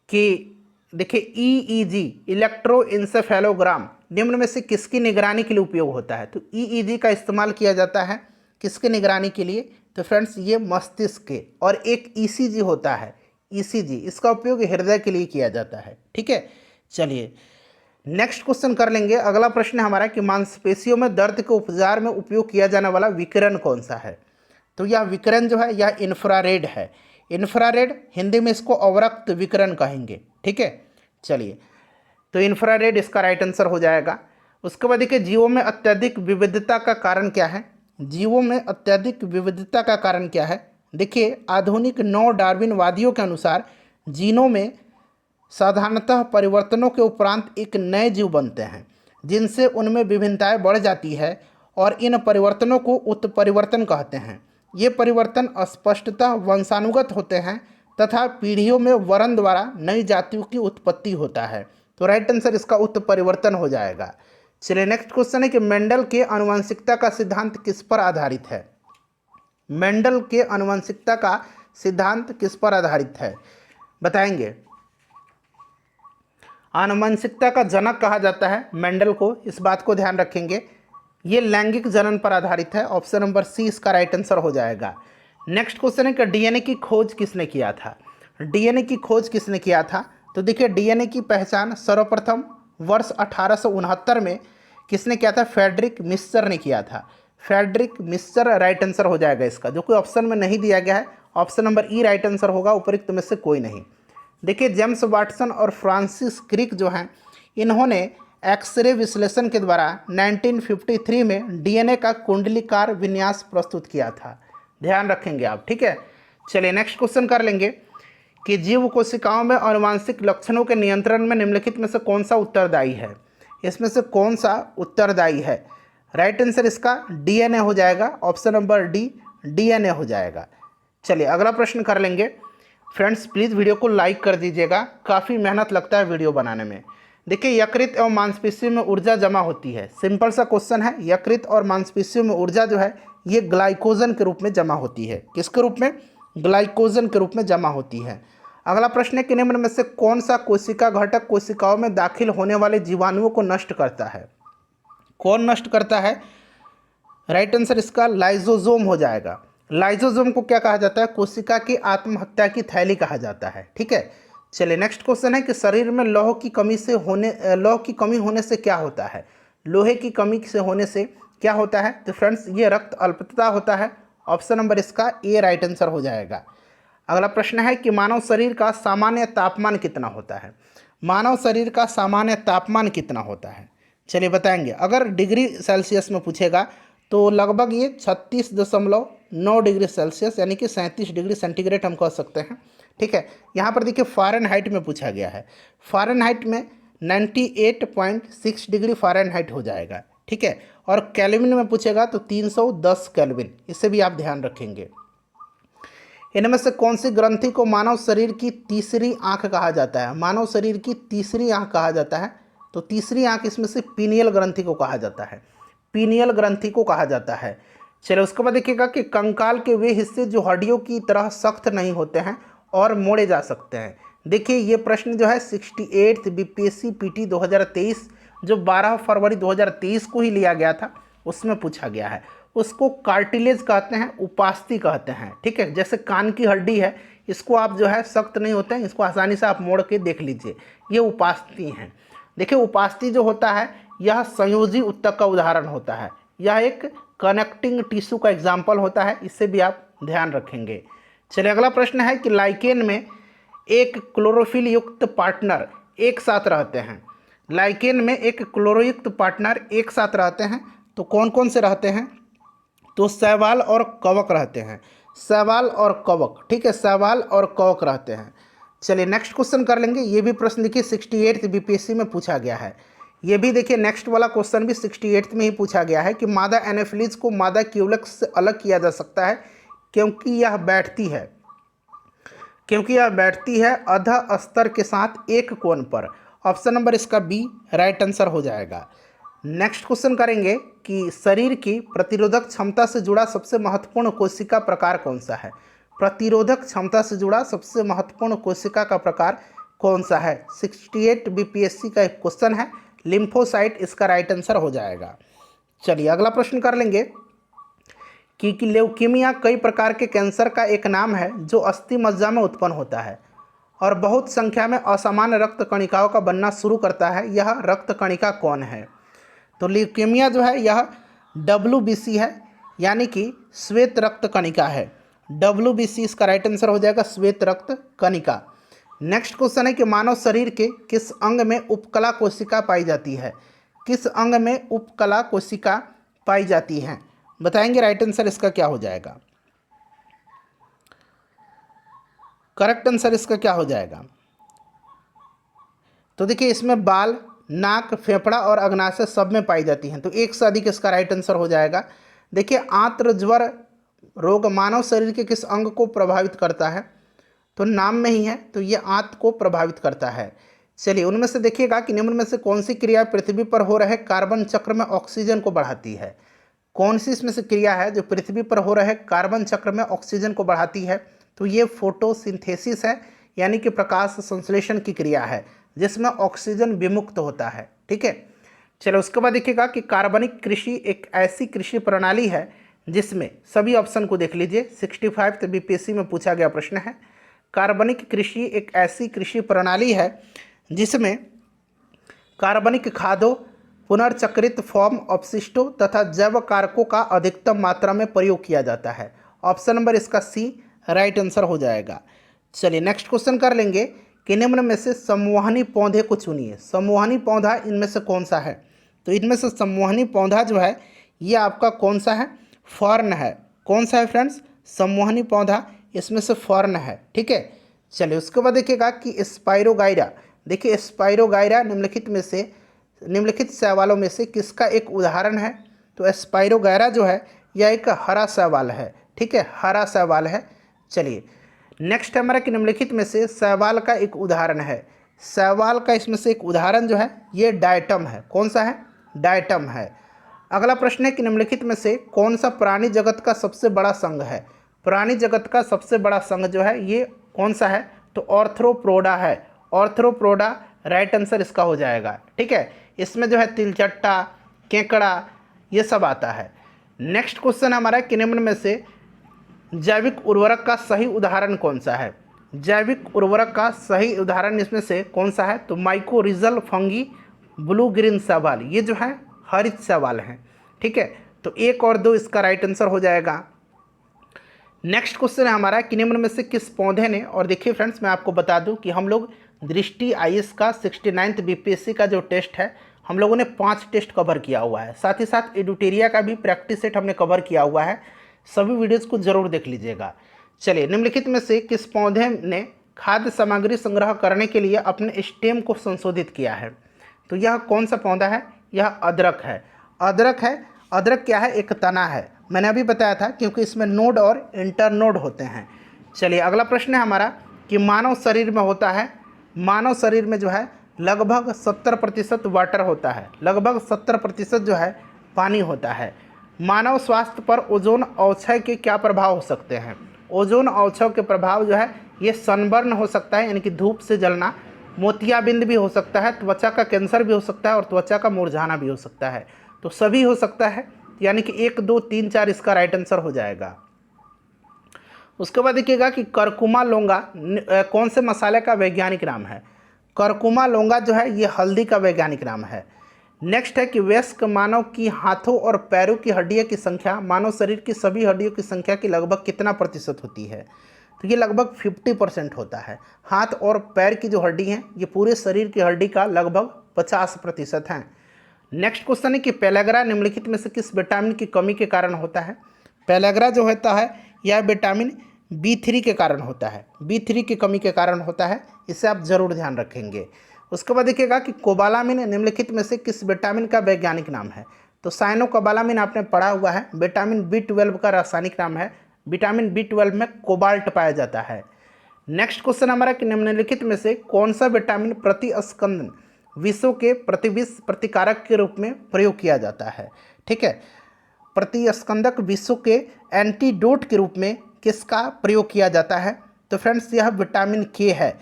कि देखिए ईईजी इलेक्ट्रोइंसेफेलोग्राम निम्न में से किसकी निगरानी के लिए उपयोग होता है? तो ईईजी का इस्तेमाल किया जाता है किसकी निगरानी के लिए? तो फ्रेंड्स ये मस्तिष्क के, और एक ईसीजी होता है ईसीजी, इसका उपयोग हृदय के लिए किया जाता है, ठीक है। चलिए नेक्स्ट क्वेश्चन कर लेंगे। अगला प्रश्न है हमारा कि मांसपेशियों में दर्द के उपचार में उपयोग किया जाने वाला विकिरण कौन सा है? तो यह विकिरण जो है यह इंफ्रारेड है। इंफ्रारेड हिंदी में इसको अवरक्त विकिरण कहेंगे, ठीक है। चलिए तो इंफ्रारेड इसका राइट आंसर हो जाएगा। उसके बाद देखिए जीवों में अत्यधिक विविधता का कारण क्या है? जीवों में अत्यधिक विविधता का कारण क्या है? देखिए आधुनिक नौ डार्विनवादियों के अनुसार जीनों में साधारणतः परिवर्तनों के उपरांत एक नए जीव बनते हैं जिनसे उनमें विभिन्नताएं बढ़ जाती है, और इन परिवर्तनों को उत्परिवर्तन कहते हैं। ये परिवर्तन स्पष्टतः वंशानुगत होते हैं तथा पीढ़ियों में वरण द्वारा नई जातियों की उत्पत्ति होता है। तो राइट आंसर इसका उत्परिवर्तन हो जाएगा। चलिए नेक्स्ट क्वेश्चन है कि मेंडल के आनुवंशिकता का सिद्धांत किस पर आधारित है? मेंडल के आनुवंशिकता का सिद्धांत किस पर आधारित है, बताएंगे। आनुवंशिकता का जनक कहा जाता है मेंडल को, इस बात को ध्यान रखेंगे। ये लैंगिक जनन पर आधारित है। ऑप्शन नंबर सी इसका राइट आंसर हो जाएगा। नेक्स्ट क्वेश्चन है कि डीएनए की खोज किसने किया था? डीएनए की खोज किसने किया था? तो देखिए डीएनए की पहचान सर्वप्रथम वर्ष 1869 में किसने किया था? फ्रेडरिक मिस्चर ने किया था। फ्रेडरिक मिस्चर राइट आंसर हो जाएगा इसका, जो कोई ऑप्शन में नहीं दिया गया है। ऑप्शन नंबर ई राइट आंसर होगा, उपयुक्त में से कोई नहीं। देखिए जेम्स वाटसन और फ्रांसिस क्रिक जो हैं इन्होंने एक्सरे विश्लेषण के द्वारा 1953 में डीएनए का कुंडलीकार विन्यास प्रस्तुत किया था। ध्यान रखेंगे आप, ठीक है। चलिए नेक्स्ट क्वेश्चन कर लेंगे कि जीव कोशिकाओं में आनुवांशिक लक्षणों के नियंत्रण में निम्नलिखित में से कौन सा उत्तरदायी है? इसमें से कौन सा उत्तरदायी है? राइट आंसर इसका डीएनए हो जाएगा। ऑप्शन नंबर डी डीएनए हो जाएगा। चलिए अगला प्रश्न कर लेंगे। फ्रेंड्स प्लीज़ वीडियो को लाइक कर दीजिएगा, काफ़ी मेहनत लगता है वीडियो बनाने में। देखिए यकृत एवं मांसपेशियों में ऊर्जा जमा होती है। सिंपल सा क्वेश्चन है, यकृत और मांसपेशियों में ऊर्जा जो है ये ग्लाइकोजन के रूप में जमा होती है। किसके रूप में? ग्लाइकोजन के रूप में जमा होती है। अगला प्रश्न है कि निम्न में से कौन सा कोशिका घटक कोशिकाओं में दाखिल होने वाले जीवाणुओं को नष्ट करता है? कौन नष्ट करता है? राइट आंसर इसका लाइजोजोम हो जाएगा। लाइजोजोम को क्या कहा जाता है? कोशिका की आत्महत्या की थैली कहा जाता है, ठीक है। चलिए नेक्स्ट क्वेश्चन है कि शरीर में लौह की कमी होने से क्या होता है? लोहे की कमी से होने से क्या होता है? तो फ्रेंड्स ये रक्त अल्पता होता है। ऑप्शन नंबर इसका ए राइट आंसर हो जाएगा। अगला प्रश्न है कि मानव शरीर का सामान्य तापमान कितना होता है। मानव शरीर का सामान्य तापमान कितना होता है, चलिए बताएंगे। अगर डिग्री सेल्सियस में पूछेगा तो लगभग ये 36.9 डिग्री सेल्सियस यानी कि 37 डिग्री सेंटीग्रेड हम कह सकते हैं। ठीक है, यहाँ पर देखिए फ़ारेनहाइट में पूछा गया है। फ़ारेनहाइट में 98.6 डिग्री फ़ारेनहाइट हो जाएगा। ठीक है, और केल्विन में पूछेगा तो 310 केल्विन, इसे भी आप ध्यान रखेंगे। इनमें से कौन सी ग्रंथि को मानव शरीर की तीसरी आंख कहा जाता है। मानव शरीर की तीसरी आंख कहा जाता है, तो तीसरी आंख इसमें से पीनियल ग्रंथि को कहा जाता है। पीनियल ग्रंथि को कहा जाता है। चलिए उसके बाद देखिएगा कि कंकाल के वे हिस्से जो हड्डियों की तरह सख्त नहीं होते हैं और मोड़े जा सकते हैं। देखिए ये प्रश्न जो है 68 बीपीएससी पीटी 2023 जो 12 फरवरी 2023 को ही लिया गया था उसमें पूछा गया है। उसको कार्टिलेज कहते हैं, उपास्थि कहते हैं। ठीक है, जैसे कान की हड्डी है, इसको आप जो है सख्त नहीं होते हैं, इसको आसानी से आप मोड़ के देख लीजिए, ये उपास्थि हैं। देखिए उपास्थि जो होता है यह संयोजी ऊतक का उदाहरण होता है, यह एक कनेक्टिंग टिश्यू का एग्जाम्पल होता है, इससे भी आप ध्यान रखेंगे। चलिए अगला प्रश्न है कि लाइकेन में एक क्लोरोफिल युक्त पार्टनर एक साथ रहते हैं। लाइकेन में एक क्लोरोयुक्त पार्टनर एक साथ रहते हैं, तो कौन कौन से रहते हैं, तो शैवाल और कवक रहते हैं। शैवाल और कवक, ठीक है, शैवाल और कवक रहते हैं। चलिए नेक्स्ट क्वेश्चन कर लेंगे। ये भी प्रश्न देखिए 68 बीपीएससी में पूछा गया है। ये भी देखिए नेक्स्ट वाला क्वेश्चन भी 68 में ही पूछा गया है कि मादा एनाफिलीज को मादा क्यूलक्स से अलग किया जा सकता है क्योंकि यह बैठती है अध अस्तर के साथ एक कोण पर। ऑप्शन नंबर इसका बी राइट आंसर हो जाएगा। नेक्स्ट क्वेश्चन करेंगे कि शरीर की प्रतिरोधक क्षमता से जुड़ा सबसे महत्वपूर्ण कोशिका प्रकार कौन सा है। प्रतिरोधक क्षमता से जुड़ा सबसे महत्वपूर्ण कोशिका का प्रकार कौन सा है। 68 बीपीएससी का एक क्वेश्चन है, लिम्फोसाइट इसका राइट आंसर हो जाएगा। चलिए अगला प्रश्न कर लेंगे कि ल्यूकीमिया कई प्रकार के कैंसर का एक नाम है जो अस्थि मज्जा में उत्पन्न होता है और बहुत संख्या में असामान्य रक्त कणिकाओं का बनना शुरू करता है। यह रक्त कणिका कौन है, तो ल्यूकीमिया जो है यह WBC है, यानी कि श्वेत रक्त कणिका है। WBC इसका राइट आंसर हो जाएगा, श्वेत रक्त कणिका। नेक्स्ट क्वेश्चन है कि मानव शरीर के किस अंग में उपकला कोशिका पाई जाती है। किस अंग में उपकला कोशिका पाई जाती है, बताएंगे। राइट आंसर इसका क्या हो जाएगा, करेक्ट आंसर इसका क्या हो जाएगा, तो देखिए इसमें बाल, नाक, फेफड़ा और अग्नाशय सब में पाई जाती हैं, तो एक से अधिक इसका राइट आंसर हो जाएगा। देखिए आंत्रज्वर रोग मानव शरीर के किस अंग को प्रभावित करता है, तो नाम में ही है, तो ये आंत को प्रभावित करता है। चलिए उनमें से देखिएगा कि निम्न में से कौन सी क्रिया पृथ्वी पर हो रहे कार्बन चक्र में ऑक्सीजन को बढ़ाती है। कौन सी इसमें से क्रिया है जो पृथ्वी पर हो रहे कार्बन चक्र में ऑक्सीजन को बढ़ाती है, तो ये फोटोसिंथेसिस है, यानी कि प्रकाश संश्लेषण की क्रिया है जिसमें ऑक्सीजन विमुक्त होता है। ठीक है, चलो उसके बाद देखिएगा कि कार्बनिक कृषि एक ऐसी कृषि प्रणाली है जिसमें, सभी ऑप्शन को देख लीजिए, 65 बीपीएससी में पूछा गया प्रश्न है। कार्बनिक कृषि एक ऐसी कृषि प्रणाली है जिसमें कार्बनिक खादों, पुनर्चक्रित फॉर्म, अपशिष्टों तथा जैव कारकों का अधिकतम मात्रा में प्रयोग किया जाता है। ऑप्शन नंबर इसका सी राइट आंसर हो जाएगा। चलिए नेक्स्ट क्वेश्चन कर लेंगे कि निम्न में से संवहनी पौधे को चुनिए। संवहनी पौधा इनमें से कौन सा है, तो इनमें से संवहनी पौधा जो है ये आपका कौन सा है, फर्न है। कौन सा है फ्रेंड्स, संवहनी पौधा इसमें से फर्न है। ठीक है, चलिए उसके बाद देखिएगा कि स्पाइरोगाइरा। देखिए स्पाइरोगाइरा निम्नलिखित शैवालों में से किसका एक उदाहरण है, तो स्पाइरोगाइरा जो है यह एक हरा शैवाल है। ठीक है, हरा शैवाल है। चलिए नेक्स्ट हमारा कि निम्नलिखित में से शैवाल का एक उदाहरण है। शैवाल का इसमें से एक उदाहरण जो है ये डायटम है। कौन सा है, डायटम है। अगला प्रश्न है कि निम्नलिखित में से कौन सा प्राणी जगत का सबसे बड़ा संघ है। प्राणी जगत का सबसे बड़ा संघ जो है ये कौन सा है, तो ऑर्थ्रोपोडा है। ऑर्थ्रोपोडा राइट आंसर इसका हो जाएगा। ठीक है, इसमें जो है तिलचट्टा, केकड़ा ये सब आता है। नेक्स्ट क्वेश्चन हमारा कि निम्न में से जैविक उर्वरक का सही उदाहरण कौन सा है। जैविक उर्वरक का सही उदाहरण इसमें से कौन सा है, तो माइकोरिजल फंगी, ब्लू ग्रीन शैवाल, ये जो है हरित शैवाल हैं। ठीक है, तो 1 और 2 इसका राइट आंसर हो जाएगा। नेक्स्ट क्वेश्चन है हमारा कि निम्न में से किस पौधे ने, और देखिए फ्रेंड्स मैं आपको बता दूं कि हम लोग दृष्टि आईएएस का 69th बीपीएससी का जो टेस्ट है हम लोगों ने 5 टेस्ट कवर किया हुआ है, साथ ही साथ एडुटेरिया का भी प्रैक्टिस सेट हमने कवर किया हुआ है। सभी वीडियोज़ को जरूर देख लीजिएगा। चलिए, निम्नलिखित में से किस पौधे ने खाद्य सामग्री संग्रह करने के लिए अपने स्टेम को संशोधित किया है? तो यह कौन सा पौधा है? यह अदरक है। अदरक है। अदरक क्या है? एक तना है। मैंने अभी बताया था क्योंकि इसमें नोड और इंटरनोड होते हैं। चलिए, अगला प्रश्न है हमारा कि मानव शरीर में होता है, मानव शरीर में जो है लगभग 70% वाटर होता है, लगभग 70% जो है पानी होता है। मानव स्वास्थ्य पर ओजोन अवक्षय के क्या प्रभाव हो सकते हैं? ओजोन अवक्षय के प्रभाव जो है ये सनबर्न हो सकता है, यानी कि धूप से जलना, मोतियाबिंद भी हो सकता है, त्वचा का कैंसर भी हो सकता है और त्वचा का मुरझाना भी हो सकता है। तो सभी हो सकता है, यानी कि 1, 2, 3, 4 इसका राइट आंसर हो जाएगा। उसके बाद देखिएगा कि करकुमा लौंगा कौन से मसाले का वैज्ञानिक नाम है? करकुमा लौंगा जो है ये हल्दी का वैज्ञानिक नाम है। नेक्स्ट है कि वयस्क मानव की हाथों और पैरों की हड्डियों की संख्या मानव शरीर की सभी हड्डियों की संख्या की लगभग कितना प्रतिशत होती है? तो ये लगभग 50% होता है। हाथ और पैर की जो हड्डी हैं ये पूरे शरीर की हड्डी का लगभग 50% हैं। नेक्स्ट क्वेश्चन है कि पेलेग्रा निम्नलिखित में से किस विटामिन की कमी के कारण होता है? पेलेग्रा जो होता है यह विटामिन B3 के कारण होता है, B3 की कमी के कारण होता है। इसे आप जरूर ध्यान रखेंगे। उसके बाद देखिएगा कि कोबालामिन निम्नलिखित में से किस विटामिन का वैज्ञानिक नाम है? तो साइनोकोबालामिन आपने पढ़ा हुआ है, विटामिन B12 का रासायनिक नाम है। विटामिन B12 में कोबाल्ट पाया जाता है। नेक्स्ट क्वेश्चन हमारा कि निम्नलिखित में से कौन सा विटामिन प्रतिस्कंदन विषों के प्रतिविष प्रतिकारक के रूप में प्रयोग किया जाता है? ठीक है, प्रतिस्कंदक विषों के एंटीडोट के रूप में किसका प्रयोग किया जाता है? तो फ्रेंड्स यह विटामिन के है।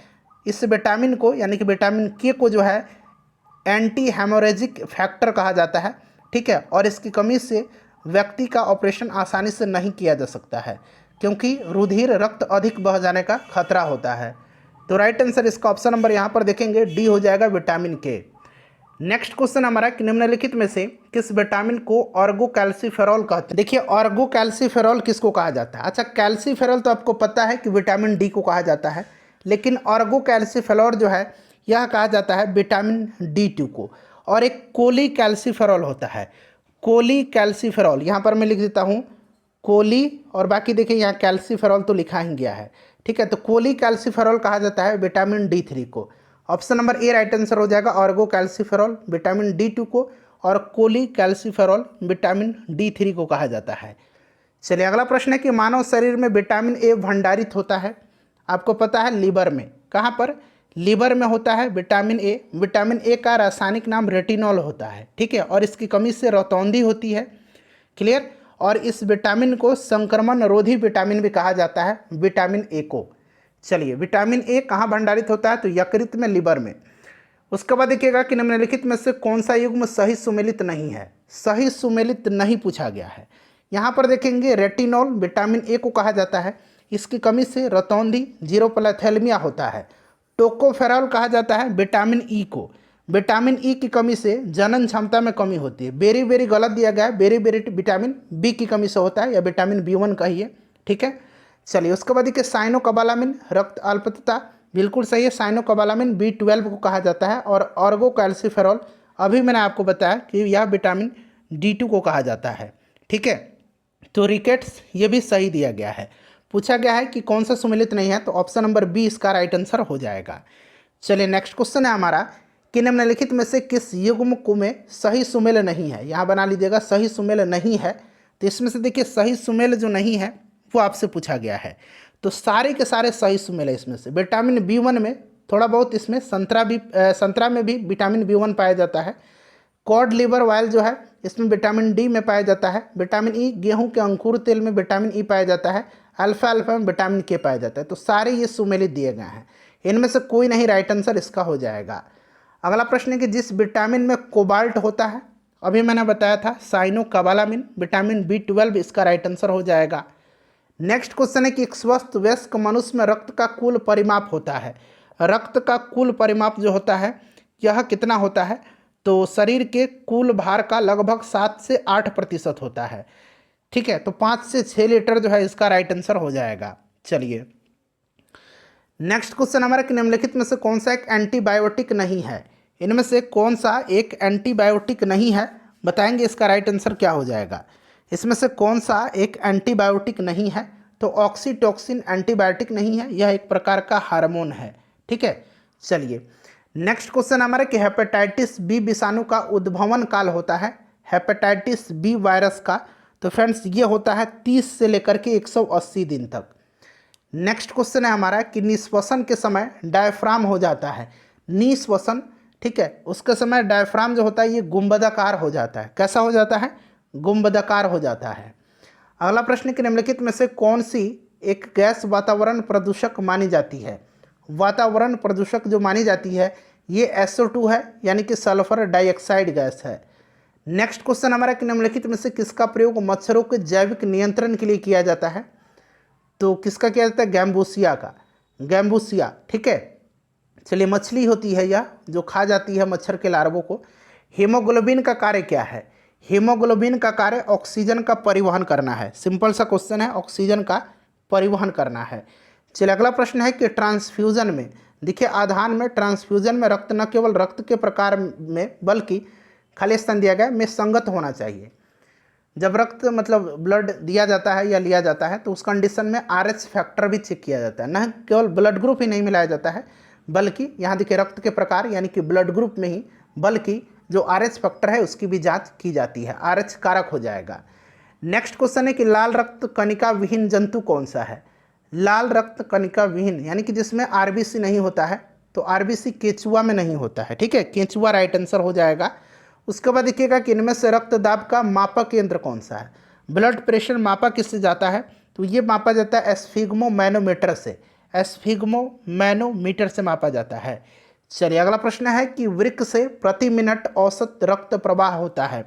इस विटामिन को, यानी कि विटामिन के को जो है एंटी हेमोरेजिक फैक्टर कहा जाता है। ठीक है, और इसकी कमी से व्यक्ति का ऑपरेशन आसानी से नहीं किया जा सकता है क्योंकि रुधिर रक्त अधिक बह जाने का खतरा होता है। तो राइट आंसर इसका ऑप्शन नंबर यहाँ पर देखेंगे डी हो जाएगा, विटामिन के। नेक्स्ट क्वेश्चन हमारा कि निम्नलिखित में से किस विटामिन को ऑर्गो कैल्सीफेरॉल कहते हैं? देखिए, ऑर्गो कैल्सीफेरॉल किसको कहा जाता है? अच्छा, कैल्सीफेरॉल तो आपको पता है कि विटामिन डी को कहा जाता है, लेकिन ऑर्गो कैल्सीफेरॉल जो है यह कहा जाता है विटामिन D2 को। और एक कोली कैल्सीफेरॉल होता है, कोली कैल्सीफेरॉल, यहाँ पर मैं लिख देता हूँ कोली, और बाकी देखिए यहाँ कैल्सीफेरॉल तो लिखा ही गया है। ठीक है, तो कोली कैल्सीफेरॉल कहा जाता है विटामिन D3 को। Option number A right answer हो जाएगा, ऑर्गो कैल्सीफेरॉल विटामिन D2 को और कोली कैल्सीफेरॉल विटामिन D3 को कहा जाता है। चलिए, अगला प्रश्न है कि मानव शरीर में विटामिन ए भंडारित होता है, आपको पता है लीवर में। कहाँ पर? लीवर में होता है विटामिन ए। विटामिन ए का रासायनिक नाम रेटिनॉल होता है। ठीक है, और इसकी कमी से रतौंधी होती है। क्लियर? और इस विटामिन को संक्रमण रोधी विटामिन भी कहा जाता है, विटामिन ए को। चलिए, विटामिन ए कहाँ भंडारित होता है? तो यकृत में, लीवर में। उसके बाद देखिएगा कि निम्नलिखित में से कौन सा युग्म सही सुमेलित नहीं है? सही सुमेलित नहीं पूछा गया है। यहाँ पर देखेंगे रेटिनॉल विटामिन ए को कहा जाता है, इसकी कमी से रतौंधी जीरोपैथेलमिया होता है। टोकोफेरॉल कहा जाता है विटामिन ई को, विटामिन ई की कमी से जनन क्षमता में कमी होती है। बेरी बेरी गलत दिया गया है, बेरी बेरी विटामिन बी की कमी से होता है, या विटामिन B1 कहिए। ठीक है, चलिए, उसके बाद देखिए साइनोकोबालामिन रक्त अल्पता, बिल्कुल सही है, साइनोकोबालामिन B12 को कहा जाता है। और ऑर्गो कैल्सीफेरॉल अभी मैंने आपको बताया कि यह विटामिन D2 को कहा जाता है। ठीक है, तो रिकेट्स ये भी सही दिया गया है। पूछा गया है कि कौन सा सुमेलित नहीं है, तो ऑप्शन नंबर बी इसका राइट आंसर हो जाएगा। चलिए, नेक्स्ट क्वेश्चन है हमारा कि निम्नलिखित में से किस युग्म को में सही सुमेल नहीं है? यहाँ बना लीजिएगा सही सुमेल नहीं है। तो इसमें से देखिए सही सुमेल जो नहीं है वो आपसे पूछा गया है। तो सारे के सारे सही सुमेल है इसमें से। विटामिन B1 में थोड़ा बहुत, इसमें संतरा में भी विटामिन B1 पाया जाता है। कॉड लिवर ऑयल जो है इसमें विटामिन डी में पाया जाता है। विटामिन ई गेहूं के अंकुर तेल में विटामिन ई पाया जाता है। अल्फा अल्फा में विटामिन के पाया जाता है। तो सारे ये सुमेलित दिए गए हैं, इनमें से कोई नहीं राइट आंसर इसका हो जाएगा। अगला प्रश्न है कि जिस विटामिन में कोबाल्ट होता है, अभी मैंने बताया था साइनोकोबालामिन विटामिन B12 इसका राइट आंसर हो जाएगा। नेक्स्ट क्वेश्चन है कि एक स्वस्थ वयस्क मनुष्य में रक्त का कुल परिमाप होता है। रक्त का कुल परिमाप जो होता है यह कितना होता है? तो शरीर के कुल भार का लगभग 7 से 8% होता है। ठीक है, तो 5 से 6 लीटर जो है इसका राइट आंसर हो जाएगा। चलिए नेक्स्ट क्वेश्चन हमारा कि निम्नलिखित में से कौन सा एक एंटीबायोटिक नहीं है, इनमें से कौन सा एक एंटीबायोटिक नहीं है, बताएंगे इसका राइट आंसर क्या हो जाएगा। इसमें से कौन सा एक एंटीबायोटिक नहीं है, तो ऑक्सीटोक्सिन एंटीबायोटिक नहीं है, यह एक प्रकार का हार्मोन है। ठीक है, चलिए नेक्स्ट क्वेश्चन हमारा कि हेपेटाइटिस बी विषाणु का उद्भवन काल होता है, हेपेटाइटिस बी वायरस का, तो फ्रेंड्स ये होता है 30 से लेकर के 180 दिन तक। नेक्स्ट क्वेश्चन है हमारा कि निश्वसन के समय डायफ्राम हो जाता है, निश्वसन, ठीक है, उसके समय डायफ्राम जो होता है ये गुंबदाकार हो जाता है। कैसा हो जाता है? गुंबदाकार हो जाता है। अगला प्रश्न कि निम्नलिखित में से कौन सी एक गैस वातावरण प्रदूषक मानी जाती है? वातावरण प्रदूषक जो मानी जाती है ये SO2 है, यानी कि सल्फर डाइऑक्साइड गैस है। नेक्स्ट क्वेश्चन हमारा कि निम्नलिखित में से किसका प्रयोग मच्छरों के जैविक नियंत्रण के लिए किया जाता है? तो किसका किया जाता है? गैम्बूसिया का, गैम्बूसिया। ठीक है, चलिए मछली होती है यह जो खा जाती है मच्छर के लार्वों को। हीमोग्लोबिन का कार्य क्या है? हीमोग्लोबिन का कार्य ऑक्सीजन का परिवहन करना है। सिंपल सा क्वेश्चन है, ऑक्सीजन का परिवहन करना है। चलिए अगला प्रश्न है कि ट्रांसफ्यूजन में, देखिए आधान में, ट्रांसफ्यूजन में रक्त न केवल रक्त के प्रकार में बल्कि खाली स्थान दिया गया में संगत होना चाहिए। जब रक्त मतलब ब्लड दिया जाता है या लिया जाता है तो उस कंडीशन में RH फैक्टर भी चेक किया जाता है, न केवल ब्लड ग्रुप ही नहीं मिलाया जाता है बल्कि यहाँ देखिए रक्त के प्रकार यानी कि ब्लड ग्रुप में ही, बल्कि जो RH फैक्टर है उसकी भी जांच की जाती है, RH कारक हो जाएगा। नेक्स्ट क्वेश्चन है कि लाल रक्त कणिका विहीन जंतु कौन सा है? लाल रक्त कणिका विहीन यानी कि जिसमें RBC नहीं होता है, तो RBC केंचुआ में नहीं होता है। ठीक है, केंचुआ राइट आंसर हो जाएगा। उसके बाद देखिएगा कि इनमें से रक्तदाब का मापक यंत्र कौन सा है? ब्लड प्रेशर मापा किससे जाता है? तो ये मापा जाता है एस्फिग्मो मैनोमीटर से, एस्फिग्मो मैनोमीटर से मापा जाता है। चलिए अगला प्रश्न है कि वृक्क से प्रति मिनट औसत रक्त प्रवाह होता है।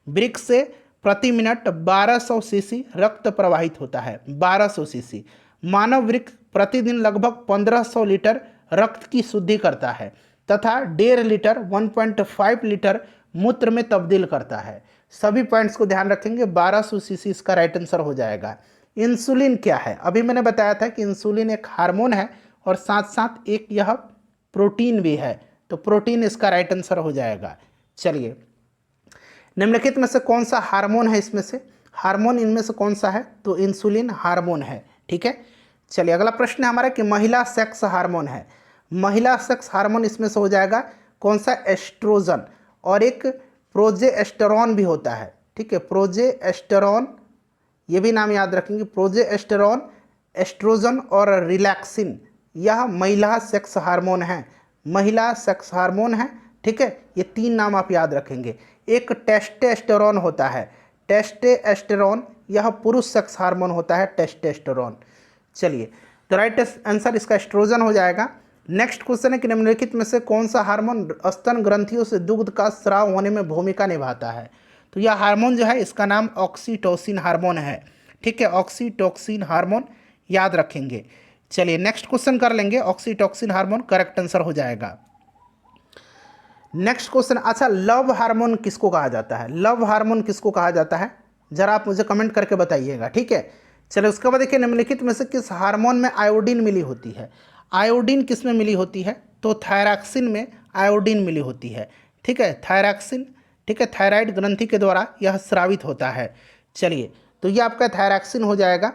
वृक्क से प्रति मिनट 1200 सीसी रक्त प्रवाहित होता है, 1200 सीसी। मानव वृक्क प्रतिदिन लगभग 1500 लीटर रक्त की शुद्धि करता है तथा 1.5 लीटर 1.5 लीटर मूत्र में तब्दील करता है। सभी पॉइंट्स को ध्यान रखेंगे, 1200 सीसी इसका राइट आंसर हो जाएगा। इंसुलिन क्या है? अभी मैंने बताया था कि इंसुलिन एक हार्मोन है और साथ साथ एक यह प्रोटीन भी है, तो प्रोटीन इसका राइट आंसर हो जाएगा। चलिए निम्नलिखित में से कौन सा हार्मोन है? इसमें से हार्मोन इनमें से कौन सा है? तो इंसुलिन हार्मोन है। ठीक है, चलिए अगला प्रश्न है हमारा कि महिला सेक्स हार्मोन है। महिला सेक्स हार्मोन इसमें से हो जाएगा कौन सा? एस्ट्रोजन, और एक प्रोजेस्टेरॉन भी होता है। ठीक है, प्रोजेस्टेरॉन, ये भी नाम याद रखेंगे, प्रोजेस्टेरॉन, एस्ट्रोजन और रिलैक्सिन, यह महिला सेक्स हार्मोन है, महिला सेक्स हार्मोन है। ठीक है, ये 3 नाम आप याद रखेंगे। एक टेस्टोस्टेरोन होता है, टेस्टोस्टेरोन, यह पुरुष सेक्स हार्मोन होता है, टेस्टोस्टेरोन। चलिए तो राइट आंसर इसका एस्ट्रोजन हो जाएगा। नेक्स्ट क्वेश्चन है कि निम्नलिखित में से कौन सा हार्मोन स्तन ग्रंथियों से दुग्ध का स्राव होने में भूमिका निभाता है? तो यह हार्मोन जो है इसका नाम ऑक्सीटोसिन हार्मोन है। ठीक है, ऑक्सीटोसिन हार्मोन याद रखेंगे। चलिए नेक्स्ट क्वेश्चन कर लेंगे, ऑक्सीटोसिन हार्मोन करेक्ट आंसर हो जाएगा। नेक्स्ट क्वेश्चन, अच्छा लव हार्मोन किसको कहा जाता है? लव हार्मोन किसको कहा जाता है? जरा आप मुझे कमेंट करके बताइएगा। ठीक है, चलिए उसके बाद देखिए निम्नलिखित में से किस हार्मोन में आयोडीन मिली होती है? आयोडीन किस में मिली होती है? तो थायरॉक्सिन में आयोडीन मिली होती है। ठीक है, थायरॉक्सिन, ठीक है, थायराइड ग्रंथि के द्वारा यह स्रावित होता है। चलिए तो ये आपका थायरॉक्सिन हो जाएगा।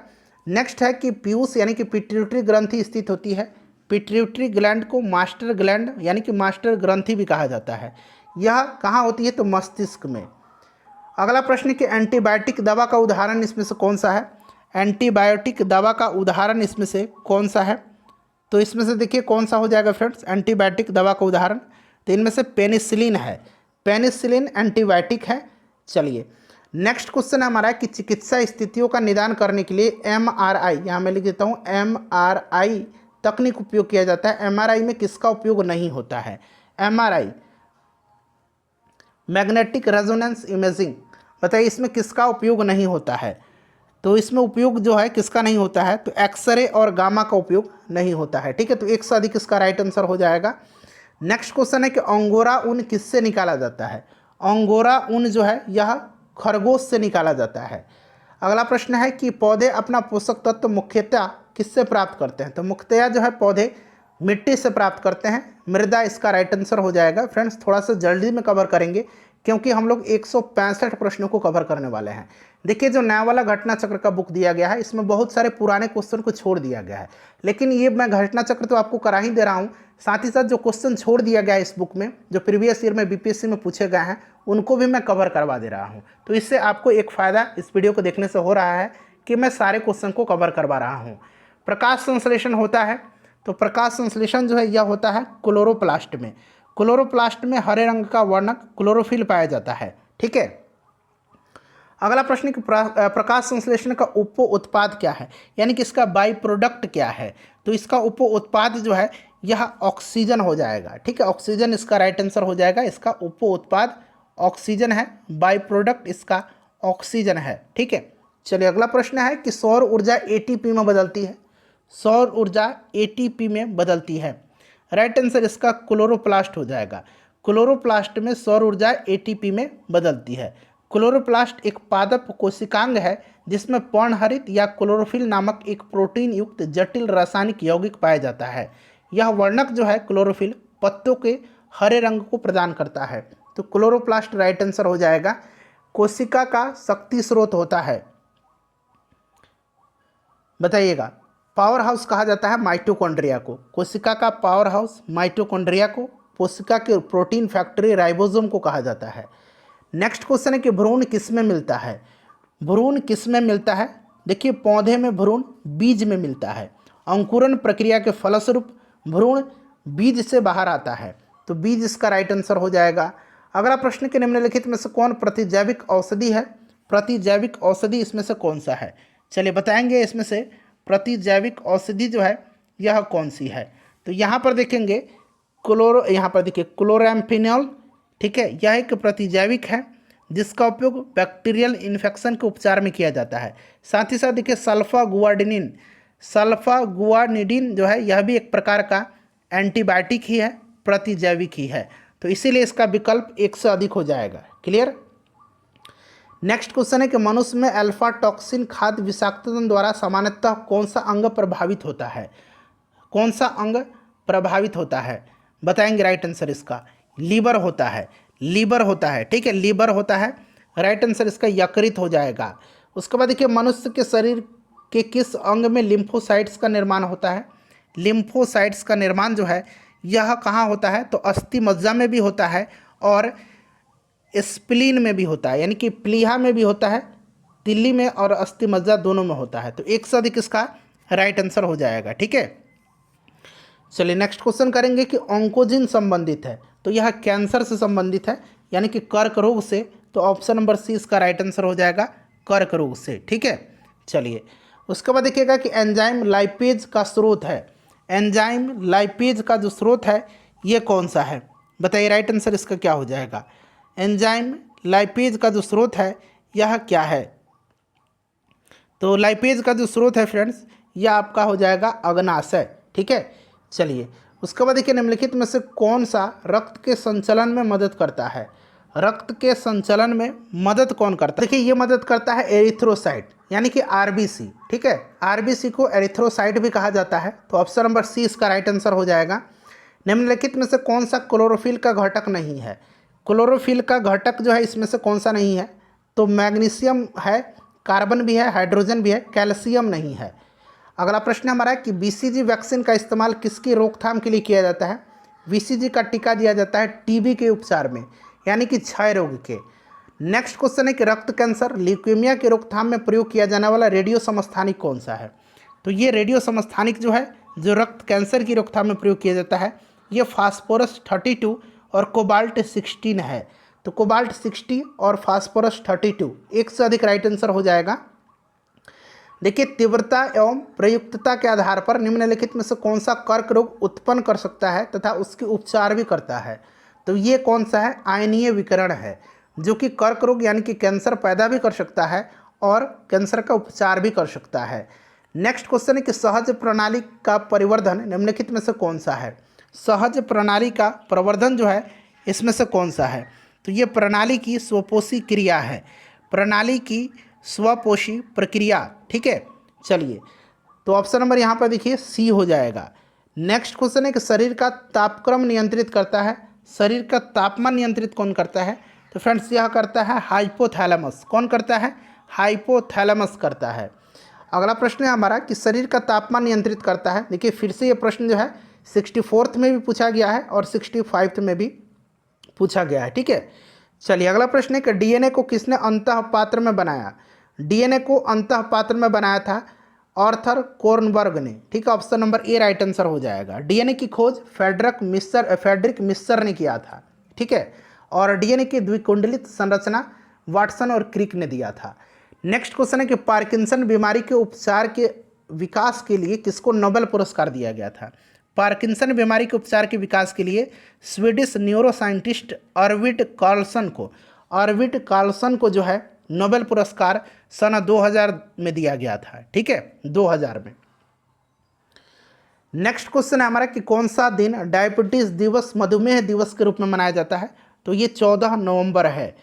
नेक्स्ट है कि पीयूष यानी कि पिट्यूटरी ग्रंथि स्थित होती है। पिट्यूटरी ग्लैंड को मास्टर ग्लैंड यानी कि मास्टर ग्रंथि भी कहा जाता है। यह कहाँ होती है? तो मस्तिष्क में। अगला प्रश्न कि एंटीबायोटिक दवा का उदाहरण इसमें से कौन सा है? एंटीबायोटिक दवा का उदाहरण इसमें से कौन सा है? तो इसमें से देखिए कौन सा हो जाएगा फ्रेंड्स एंटीबायोटिक दवा का उदाहरण? तो इनमें से पेनिसिलिन है, पेनिसिलिन एंटीबायोटिक है। चलिए नेक्स्ट क्वेश्चन है हमारा कि चिकित्सा स्थितियों का निदान करने के लिए MRI, यहाँ मैं लिख देता हूँ MRI तकनीक उपयोग किया जाता है। MRI में किसका उपयोग नहीं होता है? MRI मैग्नेटिक रेजोनेंस इमेजिंग, बताइए इसमें किसका उपयोग नहीं होता है? तो इसमें उपयोग जो है किसका नहीं होता है? तो एक्सरे और गामा का उपयोग नहीं होता है। ठीक है, तो एक से अधिक इसका राइट आंसर हो जाएगा। नेक्स्ट क्वेश्चन है कि अंगोरा ऊन किससे निकाला जाता है? अंगोरा ऊन जो है यह खरगोश से निकाला जाता है। अगला प्रश्न है कि पौधे अपना पोषक तत्व मुख्यतः किससे प्राप्त करते हैं? तो मुख्यतः जो है पौधे मिट्टी से प्राप्त करते हैं। मृदा इसका राइट आंसर हो जाएगा। फ्रेंड्स थोड़ा सा जल्दी में कवर करेंगे क्योंकि हम लोग 165 प्रश्नों को कवर करने वाले हैं। देखिए जो नया वाला घटना चक्र का बुक दिया गया है इसमें बहुत सारे पुराने क्वेश्चन को छोड़ दिया गया है, लेकिन ये मैं घटना चक्र तो आपको करा ही दे रहा हूँ, साथ ही साथ जो क्वेश्चन छोड़ दिया गया है इस बुक में जो प्रीवियस ईयर में बीपीएससी में पूछे गए हैं उनको भी मैं कवर करवा दे रहा हूँ। तो इससे आपको एक फ़ायदा इस वीडियो को देखने से हो रहा है कि मैं सारे क्वेश्चन को कवर करवा रहा हूँ। प्रकाश संश्लेषण होता है, तो प्रकाश संश्लेषण जो है यह होता है क्लोरोप्लास्ट में। क्लोरोप्लास्ट में हरे रंग का वर्णक क्लोरोफिल पाया जाता है। ठीक है, अगला प्रश्न कि प्रकाश संश्लेषण का उप उत्पाद क्या है, यानी कि इसका बाई प्रोडक्ट क्या है? तो इसका उप उत्पाद जो है यह ऑक्सीजन हो जाएगा। ठीक है, ऑक्सीजन इसका राइट आंसर हो जाएगा। इसका उप उत्पाद ऑक्सीजन है, बाई प्रोडक्ट इसका ऑक्सीजन है। ठीक है, चलिए अगला प्रश्न है कि सौर ऊर्जा एटीपी में बदलती है। सौर ऊर्जा एटीपी में बदलती है, राइट आंसर इसका क्लोरोप्लास्ट हो जाएगा। क्लोरोप्लास्ट में सौर ऊर्जा एटीपी में बदलती है। क्लोरोप्लास्ट एक पादप कोशिकांग है जिसमें पर्णहरित या क्लोरोफिल नामक एक प्रोटीन युक्त जटिल रासायनिक यौगिक पाया जाता है। यह वर्णक जो है क्लोरोफिल पत्तों के हरे रंग को प्रदान करता है। तो क्लोरोप्लास्ट राइट आंसर हो जाएगा। कोशिका का शक्ति स्रोत होता है, बताइएगा। पावर हाउस कहा जाता है माइटोकॉन्ड्रिया को। कोशिका का पावर हाउस माइटोकॉन्ड्रिया को, कोशिका के प्रोटीन फैक्ट्री राइबोसोम को कहा जाता है। नेक्स्ट क्वेश्चन है कि भ्रूण किस में मिलता है? भ्रूण किस में मिलता है? देखिए पौधे में भ्रूण बीज में मिलता है। अंकुरण प्रक्रिया के फलस्वरूप भ्रूण बीज से बाहर आता है, तो बीज इसका राइट आंसर हो जाएगा। अगला प्रश्न के निम्नलिखित में से कौन प्रतिजैविक औषधि है? प्रतिजैविक औषधि इसमें से कौन सा है? चलिए बताएंगे इसमें से प्रतिजैविक औषधि जो है यह कौन सी है। तो यहाँ पर देखेंगे यहाँ पर देखिए क्लोराम्फेनिल। ठीक है, यह एक प्रतिजैविक है जिसका उपयोग बैक्टीरियल इन्फेक्शन के उपचार में किया जाता है। साथ ही साथ देखिए सल्फागुआनिडिन जो है यह भी एक प्रकार का एंटीबायोटिक ही है, प्रतिजैविक ही है। तो इसीलिए इसका विकल्प 1 से अधिक हो जाएगा। क्लियर। नेक्स्ट क्वेश्चन है कि मनुष्य में अल्फा टॉक्सिन खाद्य विषाक्तता द्वारा सामान्यतः कौन सा अंग प्रभावित होता है? कौन सा अंग प्रभावित होता है? बताएंगे राइट आंसर इसका लीवर होता है। लीवर होता है। ठीक है, लीवर होता है, राइट आंसर इसका यकृत हो जाएगा। उसके बाद देखिए मनुष्य के शरीर के किस अंग में लिम्फोसाइट्स का निर्माण होता है? लिम्फोसाइट्स का निर्माण जो है यह कहाँ होता है? तो अस्थि मज्जा में भी होता है और स्प्लीन में भी होता है, यानी कि प्लीहा में भी होता है, तिल्ली में और अस्थि मज्जा दोनों में होता है। तो 1 से अधिक इसका राइट आंसर हो जाएगा। ठीक है, चलिए नेक्स्ट क्वेश्चन करेंगे कि ऑन्कोजिन संबंधित है, तो यह कैंसर से संबंधित है, यानी कि कर्क रोग से। तो ऑप्शन नंबर सी इसका राइट आंसर हो जाएगा, कर्क रोग से। ठीक है, चलिए उसके बाद देखिएगा कि एंजाइम लाइपेज का स्रोत है। एंजाइम लाइपेज का जो स्रोत है ये कौन सा है? बताइए राइट आंसर इसका क्या हो जाएगा? एंजाइम लाइपेज का जो स्रोत है यह क्या है? तो लाइपेज का जो स्रोत है फ्रेंड्स यह आपका हो जाएगा अग्नाशय। ठीक है, चलिए उसके बाद देखिए निम्नलिखित में से कौन सा रक्त के संचलन में मदद करता है? रक्त के संचलन में मदद कौन करता है? देखिए ये मदद करता है एरिथ्रोसाइट, यानी कि आरबीसी। ठीक है, आरबीसी को एरिथ्रोसाइट भी कहा जाता है। तो ऑप्शन नंबर सी इसका राइट आंसर हो जाएगा। निम्नलिखित में से कौन सा क्लोरोफिल का घटक नहीं है? क्लोरोफिल का घटक जो है इसमें से कौन सा नहीं है? तो मैग्नीशियम है, कार्बन भी है, हाइड्रोजन भी है, कैल्शियम नहीं है। अगला प्रश्न हमारा है कि बीसीजी वैक्सीन का इस्तेमाल किसकी रोकथाम के लिए किया जाता है? बीसीजी का टीका दिया जाता है टीबी के उपचार में, यानी कि क्षय रोग के। नेक्स्ट क्वेश्चन है कि रक्त कैंसर ल्यूकेमिया के रोकथाम में प्रयोग किया जाने वाला रेडियो समस्थानिक कौन सा है? तो ये रेडियो समस्थानिक जो है जो रक्त कैंसर की रोकथाम में प्रयोग किया जाता है ये फास्फोरस 32 और कोबाल्ट 16 है। तो कोबाल्ट 60 और फास्फोरस 32, 1 से अधिक राइट आंसर हो जाएगा। देखिए तीव्रता एवं प्रयुक्तता के आधार पर निम्नलिखित में से कौन सा कर्क रोग उत्पन्न कर सकता है तथा उसके उपचार भी करता है? तो ये कौन सा है? आयनीय विकिरण है, जो कि कर्क रोग यानी कि कैंसर पैदा भी कर सकता है और कैंसर का उपचार भी कर सकता है। नेक्स्ट क्वेश्चन है कि सहज प्रणाली का परिवर्धन निम्नलिखित में से कौन सा है? सहज प्रणाली का प्रवर्धन जो है इसमें से कौन सा है? तो ये प्रणाली की स्वपोषी क्रिया है। प्रणाली की स्वपोषी प्रक्रिया, ठीक है। चलिए, तो ऑप्शन नंबर यहाँ पर देखिए सी हो जाएगा। नेक्स्ट क्वेश्चन है कि शरीर का तापक्रम नियंत्रित करता है, शरीर का तापमान नियंत्रित कौन करता है? तो फ्रेंड्स यह करता है हाइपोथैलेमस। कौन करता है? हाइपोथैलेमस करता है। अगला प्रश्न है हमारा कि शरीर का तापमान नियंत्रित करता है। देखिए फिर से ये प्रश्न जो है 64th में भी पूछा गया है और 65th में भी पूछा गया है, ठीक है। चलिए अगला प्रश्न है कि डीएनए को किसने अंतः पात्र में बनाया? डीएनए को अंतः पात्र में बनाया था आर्थर कोर्नबर्ग ने, ठीक है। Option number A right answer हो जाएगा। डीएनए की खोज फ्रेडरिक मिस्सर ने किया था, ठीक है। और डीएनए की द्विकुंडलित संरचना वाटसन और क्रिक ने दिया था। नेक्स्ट क्वेश्चन है कि पार्किंसन बीमारी के उपचार के विकास के लिए किसको नोबेल पुरस्कार दिया गया था? पार्किंसन बीमारी के उपचार के विकास के लिए स्वीडिश न्यूरोसाइंटिस्ट आर्विड कार्लसन को जो है नोबेल पुरस्कार सन 2000 में दिया गया था, ठीक है, 2000 में। नेक्स्ट क्वेश्चन है हमारा कि कौन सा दिन डायबिटीज दिवस मधुमेह दिवस के रूप में मनाया जाता है? तो ये 14 नवंबर है।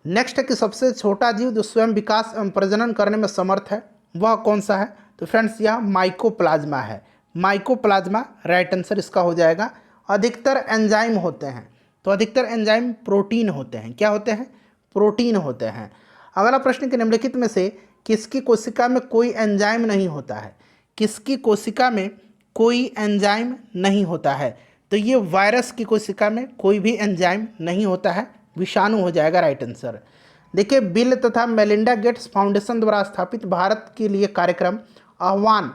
नेक्स्ट है कि सबसे छोटा जीव जो स्वयं विकास एवं प्रजनन करने में समर्थ है वह कौन सा है? तो फ्रेंड्स यह माइकोप्लाज्मा है। माइकोप्लाज्मा राइट आंसर इसका हो जाएगा। अधिकतर एंजाइम होते हैं, तो अधिकतर एंजाइम प्रोटीन होते हैं। क्या होते हैं? प्रोटीन होते हैं। अगला प्रश्न कि निम्नलिखित में से किसकी कोशिका में कोई एंजाइम नहीं होता है? किसकी कोशिका में कोई एंजाइम नहीं होता है? तो ये वायरस की कोशिका में कोई भी एंजाइम नहीं होता है, विषाणु हो जाएगा राइट आंसर। देखिए बिल तथा मेलिंडा गेट्स फाउंडेशन द्वारा स्थापित भारत के लिए कार्यक्रम आह्वान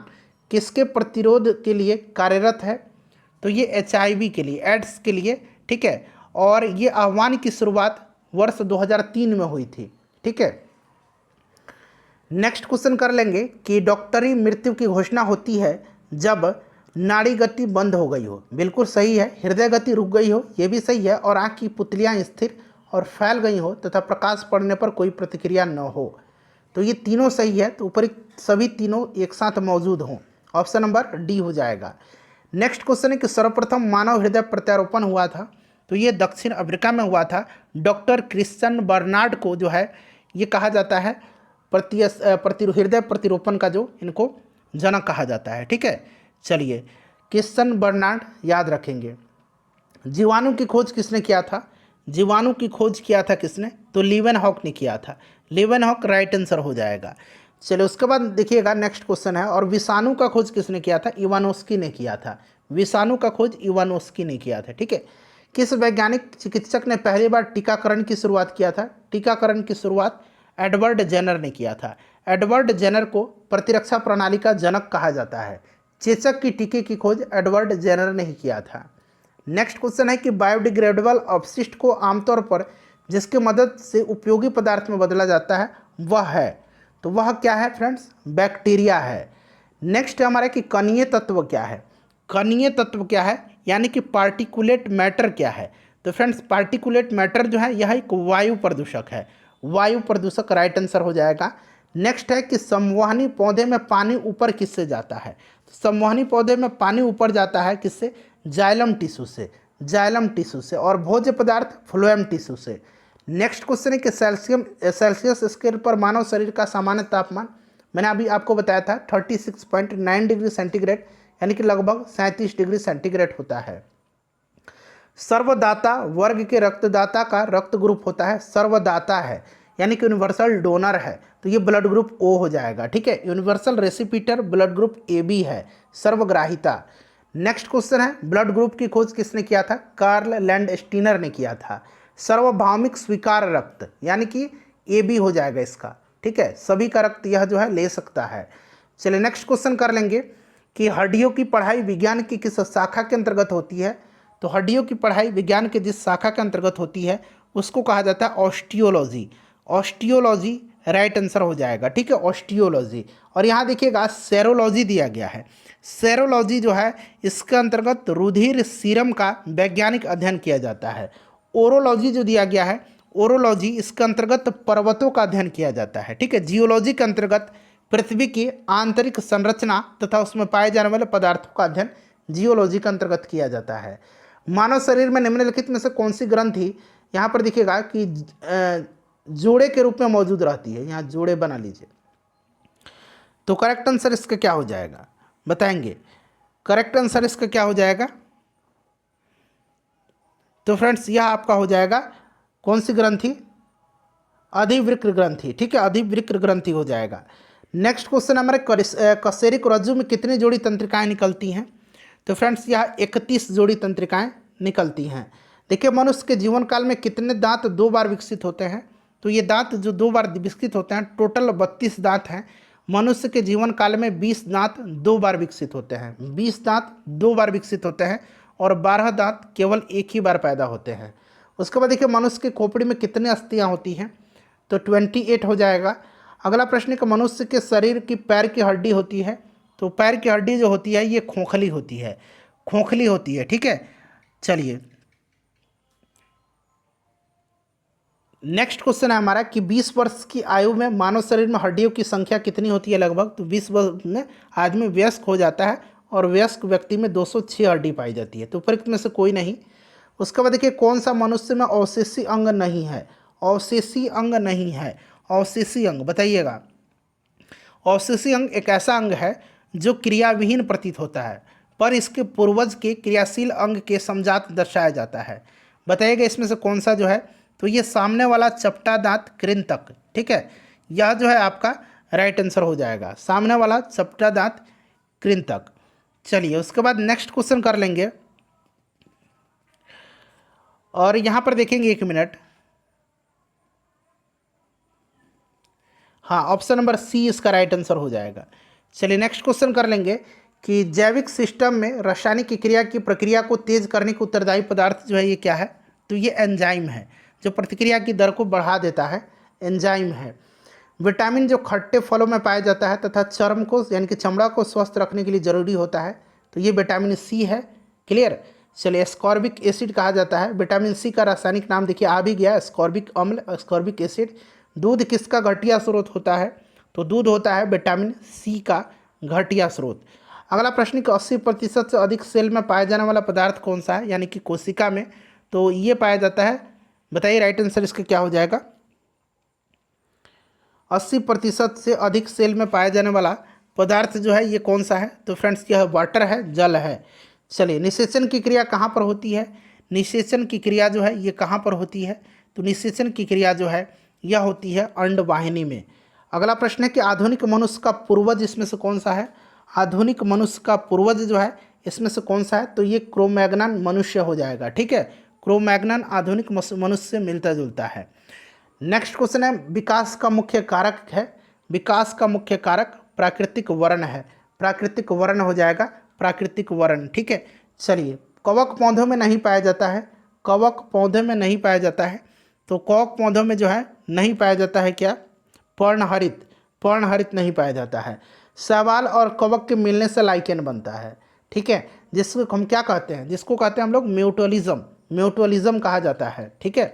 किसके प्रतिरोध के लिए कार्यरत है? तो ये HIV के लिए, एड्स के लिए, ठीक है। और ये आह्वान की शुरुआत वर्ष 2003 में हुई थी, ठीक है। नेक्स्ट क्वेश्चन कर लेंगे कि डॉक्टरी मृत्यु की घोषणा होती है जब नाड़ी गति बंद हो गई हो। बिल्कुल सही है। हृदय गति रुक गई हो, ये भी सही है। और आँख की पुतलियाँ स्थिर और फैल गई हो तथा प्रकाश पड़ने पर कोई प्रतिक्रिया न हो। तो ये तीनों सही है। तो ऊपरी सभी तीनों एक साथ मौजूद हों। ऑप्शन नंबर डी हो जाएगा। नेक्स्ट क्वेश्चन है कि सर्वप्रथम मानव हृदय प्रत्यारोपण हुआ था, तो ये दक्षिण अफ्रीका में हुआ था। डॉक्टर क्रिश्चियन बर्नार्ड को जो है ये कहा जाता है हृदय प्रतिरोपण का जो इनको जनक कहा जाता है, ठीक है। चलिए क्रिश्चियन बर्नार्ड याद रखेंगे। जीवाणु की खोज किसने किया था? जीवाणु की खोज किया था किसने? तो लीवेनहॉक ने किया था। लीवेनहॉक राइट आंसर हो जाएगा। चलिए उसके बाद देखिएगा नेक्स्ट क्वेश्चन है, और विषाणु का खोज किसने किया था? इवानोस्की ने किया था। विषाणु का खोज इवानोस्की ने किया था, ठीक है। किस वैज्ञानिक चिकित्सक ने पहली बार टीकाकरण की शुरुआत किया था? टीकाकरण की शुरुआत एडवर्ड जेनर ने किया था। एडवर्ड जेनर को प्रतिरक्षा प्रणाली का जनक कहा जाता है। चेचक की टीके की खोज एडवर्ड जेनर ने ही किया था। नेक्स्ट क्वेश्चन है कि बायोडिग्रेडेबल अपशिष्ट को आमतौर पर जिसकी मदद से उपयोगी पदार्थ में बदला जाता है वह है, तो वह क्या है फ्रेंड्स? बैक्टीरिया है। नेक्स्ट हमारा कि कणीय तत्व क्या है? कणीय तत्व क्या है यानी कि पार्टिकुलेट मैटर क्या है? तो फ्रेंड्स पार्टिकुलेट मैटर जो है यह एक वायु प्रदूषक है। वायु प्रदूषक राइट आंसर हो जाएगा। नेक्स्ट है कि संवहनी पौधे में पानी ऊपर किससे जाता है? संवहनी पौधे में पानी ऊपर जाता है किससे? जाइलम टिश्यू से, जाइलम टिश्यू से। और भोज्य पदार्थ फ्लोएम टिश्यू से। नेक्स्ट क्वेश्चन है कि सेल्सियस स्केल पर मानव शरीर का सामान्य तापमान मैंने अभी आपको बताया था 36.9 डिग्री सेंटीग्रेड यानी कि लगभग 37 डिग्री सेंटीग्रेड होता है। सर्वदाता वर्ग के रक्तदाता का रक्त ग्रुप होता है सर्वदाता है यानी कि यूनिवर्सल डोनर है, तो ये ब्लड ग्रुप O हो जाएगा, ठीक है। यूनिवर्सल रेसिपिटर ब्लड ग्रुप AB है, सर्वग्राहिता। नेक्स्ट क्वेश्चन है ब्लड ग्रुप की खोज किसने किया था? कार्ल लैंडस्टीनर ने किया था। सर्वभौमिक स्वीकार रक्त यानी कि AB हो जाएगा इसका, ठीक है। सभी का रक्त यह जो है ले सकता है। चलिए नेक्स्ट क्वेश्चन कर लेंगे कि हड्डियों की पढ़ाई विज्ञान की किस शाखा के अंतर्गत होती है? तो हड्डियों की पढ़ाई विज्ञान के जिस शाखा के अंतर्गत होती है उसको कहा जाता है ऑस्टियोलॉजी। ऑस्टियोलॉजी राइट आंसर हो जाएगा, ठीक है, ऑस्टियोलॉजी। और यहाँ देखिएगा सेरोलॉजी दिया गया है। सेरोलॉजी जो है इसके अंतर्गत रुधिर सीरम का वैज्ञानिक अध्ययन किया जाता है। ओरोलॉजी जो दिया गया है, ओरोलॉजी इसके अंतर्गत पर्वतों का अध्ययन किया जाता है, ठीक है। जियोलॉजी के अंतर्गत पृथ्वी की आंतरिक संरचना तथा उसमें पाए जाने वाले पदार्थों का अध्ययन जियोलॉजी के अंतर्गत किया जाता है। मानव शरीर में निम्नलिखित में से कौन सी ग्रंथि, यहाँ पर देखिएगा कि जोड़े के रूप में मौजूद रहती है, यहाँ जोड़े बना लीजिए। तो करेक्ट आंसर इसका क्या हो जाएगा बताएंगे? करेक्ट आंसर इसका क्या हो जाएगा? तो फ्रेंड्स यह आपका हो जाएगा कौन सी ग्रंथि? अधिवृक्क ग्रंथि। ठीक है, अधिवृक्क ग्रंथि हो जाएगा। नेक्स्ट क्वेश्चन हमारे कशेरुक रज्जु में कितनी जोड़ी तंत्रिकाएं निकलती हैं? तो फ्रेंड्स यह 31 जोड़ी तंत्रिकाएं निकलती हैं। देखिए मनुष्य के जीवन काल में कितने दांत 2 बार विकसित होते हैं? तो ये दांत जो 2 बार विकसित होते हैं, टोटल 32 दांत हैं। मनुष्य के जीवन काल में 20 दांत 2 बार विकसित होते हैं, 20 दांत 2 बार विकसित होते हैं और 12 दांत केवल एक ही बार पैदा होते हैं। उसके बाद देखिए मनुष्य के खोपड़ी में कितनी अस्थियां होती हैं? तो 28 हो जाएगा। अगला प्रश्न है कि मनुष्य के शरीर की पैर की हड्डी होती है, तो पैर की हड्डी जो होती है ये खोखली होती है, खोखली होती है। ठीक है, चलिए नेक्स्ट क्वेश्चन है हमारा कि 20 वर्ष की आयु में मानव शरीर में हड्डियों की संख्या कितनी होती है लगभग? तो 20 वर्ष में आदमी वयस्क हो जाता है और वयस्क व्यक्ति में 206 हड्डी पाई जाती है, तो उपरोक्त में से कोई नहीं। उसके बाद देखिए कौन सा मनुष्य में अवशेषी अंग नहीं है? अवशेषी अंग नहीं है, अवशेषी अंग बताइएगा। अवशेषी अंग एक ऐसा अंग है जो क्रियाविहीन प्रतीत होता है पर इसके पूर्वज के क्रियाशील अंग के समजात दर्शाया जाता है। बताइएगा इसमें से कौन सा जो है? तो ये सामने वाला चपटा दांत कृंतक। ठीक है, यह जो है आपका राइट आंसर हो जाएगा, सामने वाला चपटा दांत कृंतक। चलिए उसके बाद नेक्स्ट क्वेश्चन कर लेंगे और यहाँ पर देखेंगे 1 मिनट। हाँ, ऑप्शन नंबर सी इसका राइट आंसर हो जाएगा। चलिए नेक्स्ट क्वेश्चन कर लेंगे कि जैविक सिस्टम में रासायनिक क्रिया की प्रक्रिया को तेज करने के उत्तरदायी पदार्थ जो है ये क्या है? तो ये एंजाइम है, जो प्रतिक्रिया की दर को बढ़ा देता है, एंजाइम है। विटामिन जो खट्टे फलों में पाया जाता है तथा चर्म को यानी कि चमड़ा को स्वस्थ रखने के लिए जरूरी होता है, तो ये विटामिन सी है। क्लियर? चलिए एस्कॉर्बिक एसिड कहा जाता है। विटामिन सी का रासायनिक नाम देखिए आ भी गया, एस्कॉर्बिक अम्ल, एस्कॉर्बिक एसिड। दूध किसका घटिया स्रोत होता है? तो दूध होता है विटामिन सी का घटिया स्रोत। अगला प्रश्न कि 80% से अधिक सेल में पाया जाने वाला पदार्थ कौन सा है, यानी कि कोशिका में? तो ये पाया जाता है, बताइए राइट आंसर इसका क्या हो जाएगा? 80% से अधिक सेल में पाया जाने वाला पदार्थ जो है ये कौन सा है? तो फ्रेंड्स यह वाटर है, जल है। चलिए निषेचन की क्रिया कहाँ पर होती है? निषेचन की क्रिया जो है ये कहाँ पर होती है? तो निषेचन की क्रिया जो है यह होती है अंडवाहिनी में। अगला प्रश्न है कि आधुनिक मनुष्य का पूर्वज इसमें से कौन सा है? आधुनिक मनुष्य का पूर्वज जो है इसमें से कौन सा है? तो ये क्रोमैग्नन मनुष्य हो जाएगा। ठीक है, क्रोमैग्नन आधुनिक मनुष्य से मिलता जुलता है। नेक्स्ट क्वेश्चन है विकास का मुख्य कारक है, विकास का मुख्य कारक प्राकृतिक वर्ण है, प्राकृतिक वर्ण हो जाएगा, प्राकृतिक वर्ण। ठीक है, चलिए कवक पौधों में नहीं पाया जाता है, कवक पौधे में नहीं पाया जाता है, तो कवक पौधों में जो है नहीं पाया जाता है क्या? पर्णहरित, पर्णहरित नहीं पाया जाता है। शैवाल और कवक के मिलने से लाइकेन बनता है। ठीक है, जिसको हम क्या कहते हैं? जिसको कहते हैं हम लोग म्यूटुअलिज्म, म्यूटुअलिज्म कहा जाता है। ठीक है,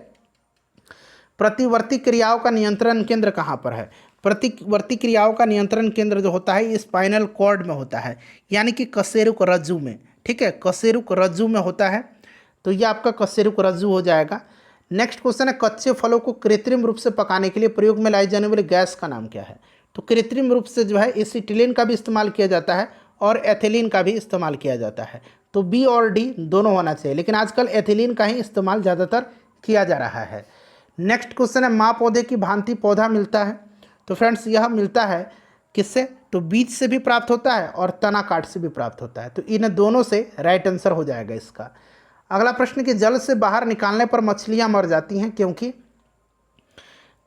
प्रतिवर्ती क्रियाओं का नियंत्रण केंद्र कहाँ पर है? प्रतिवर्ती क्रियाओं का नियंत्रण केंद्र जो होता है स्पाइनल कॉर्ड में होता है, यानी कि कशेरुक रज्जु में। ठीक है, कशेरुक रज्जु में होता है, तो ये आपका कशेरुक रज्जु हो जाएगा। नेक्स्ट क्वेश्चन है कच्चे फलों को कृत्रिम रूप से पकाने के लिए प्रयोग में लाई जाने वाली गैस का नाम क्या है? तो कृत्रिम रूप से जो है एसिटिलीन का भी इस्तेमाल किया जाता है और एथिलीन का भी इस्तेमाल किया जाता है, तो बी और डी दोनों होना चाहिए, लेकिन आजकल एथिलीन का ही इस्तेमाल ज़्यादातर किया जा रहा है। नेक्स्ट क्वेश्चन है माँ पौधे की भांति पौधा मिलता है, तो फ्रेंड्स यह मिलता है किससे? तो बीज से भी प्राप्त होता है और तना काट से भी प्राप्त होता है, तो इन दोनों से राइट आंसर हो जाएगा इसका। अगला प्रश्न कि जल से बाहर निकालने पर मछलियाँ मर जाती हैं क्योंकि?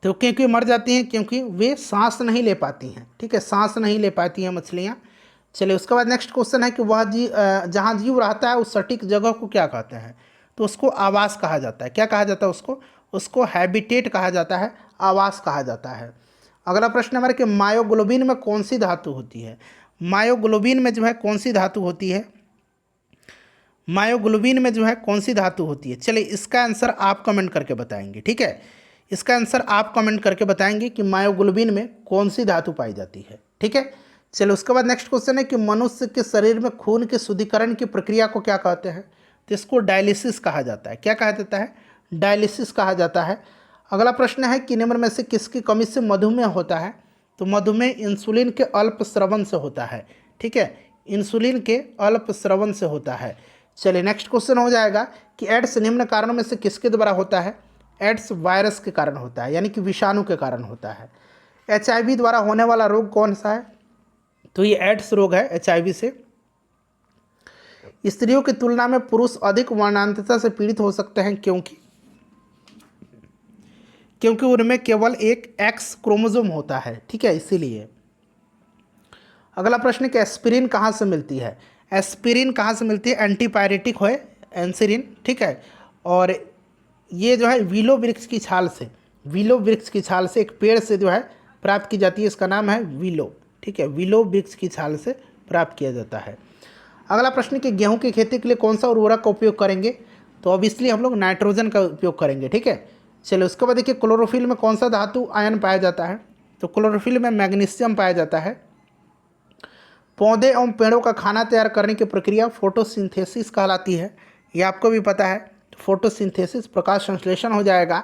तो क्योंकि मर जाती हैं क्योंकि वे सांस नहीं ले पाती हैं। ठीक है, सांस नहीं ले पाती हैं मछलियाँ। चलिए उसके बाद नेक्स्ट क्वेश्चन है कि वह जहाँ जीव रहता है उस सटीक जगह को क्या कहते हैं? तो उसको आवास कहा जाता है। क्या कहा जाता है उसको? उसको हैबिटेट कहा जाता है, आवास कहा जाता है। अगला प्रश्न हमारे कि मायोग्लोबिन में कौन सी धातु होती है? मायोग्लोबिन में जो है कौन सी धातु होती है? मायोग्लोबिन में जो है कौन सी धातु होती है? चलिए इसका आंसर आप कमेंट करके बताएंगे। ठीक है, इसका आंसर आप कमेंट करके बताएंगे कि मायोग्लोबिन में कौन सी धातु पाई जाती है। ठीक है, चलिए उसके बाद नेक्स्ट क्वेश्चन है कि मनुष्य के शरीर में खून के शुद्धिकरण की प्रक्रिया को क्या कहते हैं? तो इसको डायलिसिस कहा जाता है। क्या कहा जाता है? डायलिसिस कहा जाता है। अगला प्रश्न है कि निम्न में से किसकी कमी से मधुमेह होता है? तो मधुमेह इंसुलिन के अल्प स्रवण से होता है। ठीक है, इंसुलिन के अल्प स्रवण से होता है। चलिए नेक्स्ट क्वेश्चन हो जाएगा कि एड्स निम्न कारणों में से किसके द्वारा होता है? एड्स वायरस के कारण होता है, यानी कि विषाणु के कारण होता है। HIV द्वारा होने वाला रोग कौन सा है? तो ये एड्स रोग है HIV से। स्त्रियों की तुलना में पुरुष अधिक वर्णांतता से पीड़ित हो सकते हैं, क्योंकि उनमें केवल एक एक्स क्रोमोसोम होता है। ठीक है, इसीलिए। अगला प्रश्न कि एस्पिरिन कहाँ से मिलती है? एस्पिरिन कहाँ से मिलती है? एंटीपायरेटिक है एंसिरिन। ठीक है, और ये जो है विलो वृक्ष की छाल से, विलो वृक्ष की छाल से, एक पेड़ से जो है प्राप्त की जाती है। इसका नाम है विलो। ठीक है, विलो वृक्ष की छाल से प्राप्त किया जाता है। अगला प्रश्न कि गेहूं की खेती के लिए कौन सा उर्वरक का उपयोग करेंगे? तो ऑब्वियसली हम लोग नाइट्रोजन का उपयोग करेंगे। ठीक है, चलिए उसके बाद देखिए क्लोरोफिल में कौन सा धातु आयन पाया जाता है? तो क्लोरोफिल में मैग्नीशियम पाया जाता है। पौधे एवं पेड़ों का खाना तैयार करने की प्रक्रिया फोटोसिंथेसिस कहलाती है। ये आपको भी पता है। फोटोसिंथेसिस प्रकाश संश्लेषण हो जाएगा।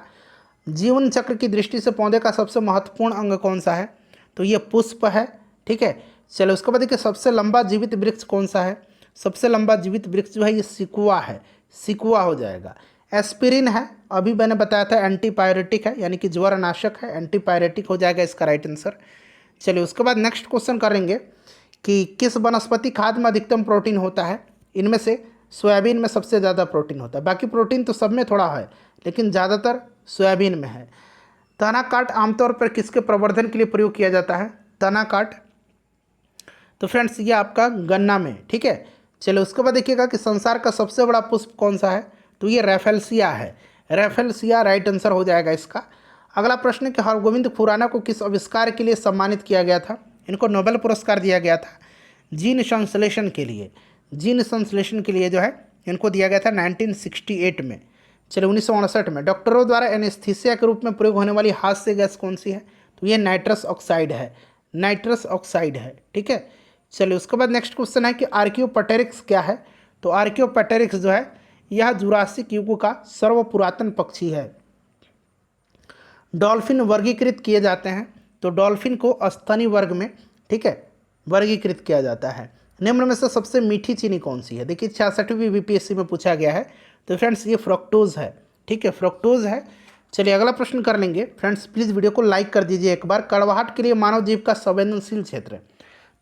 जीवन चक्र की दृष्टि से पौधे का सबसे महत्वपूर्ण अंग कौन सा है? तो ये पुष्प है। ठीक है, चलो उसके बाद देखिए सबसे लंबा जीवित वृक्ष कौन सा है? सबसे लंबा जीवित वृक्ष जो है ये सिकुआ है, सिकुआ हो जाएगा। एस्पिरिन है, अभी मैंने बताया था एंटीपायरेटिक है, यानी कि ज्वरनाशक है, एंटीपायरेटिक हो जाएगा इसका राइट आंसर। चलिए उसके बाद नेक्स्ट क्वेश्चन करेंगे कि किस वनस्पति खाद्य में अधिकतम प्रोटीन होता है? इनमें से सोयाबीन में सबसे ज़्यादा प्रोटीन होता है। बाकी प्रोटीन तो सब में थोड़ा है, लेकिन ज़्यादातर सोयाबीन में है। तना काट आमतौर पर किसके प्रवर्धन के लिए प्रयोग किया जाता है? तना काट, तो फ्रेंड्स ये आपका गन्ना में। ठीक है, चलो उसके बाद देखिएगा कि संसार का सबसे बड़ा पुष्प कौन सा है? तो ये रैफेलसिया है, रैफेलसिया राइट आंसर हो जाएगा इसका। अगला प्रश्न कि हरगोविंद खुराना को किस आविष्कार के लिए सम्मानित किया गया था? इनको नोबेल पुरस्कार दिया गया था जीन संश्लेषण के लिए। जीन संश्लेषण के लिए जो है इनको दिया गया था 1968 में। चलिए 1959 में। डॉक्टरों द्वारा एनेस्थीसिया के रूप में प्रयोग होने वाली हास्य गैस कौन सी है? तो ये नाइट्रस ऑक्साइड है, नाइट्रस ऑक्साइड है। ठीक है, चलिए उसके बाद नेक्स्ट क्वेश्चन है कि आर्कियोपेटेरिक्स क्या है? तो आर्कियोपेटेरिक्स जो है यह जुरासिक युग का सर्वपुरातन पक्षी है। डॉल्फिन वर्गीकृत किए जाते हैं, तो डॉल्फिन को स्तनी वर्ग में, ठीक है, वर्गीकृत किया जाता है। निम्न में से सबसे मीठी चीनी कौन सी है? देखिए 66वीं BPSC में पूछा गया है। तो फ्रेंड्स ये फ्रक्टोज है। ठीक है, फ्रक्टोज है। चलिए अगला प्रश्न कर लेंगे। फ्रेंड्स प्लीज़ वीडियो को लाइक कर दीजिए एक बार। कड़वाहट के लिए मानव जीव का संवेदनशील क्षेत्र।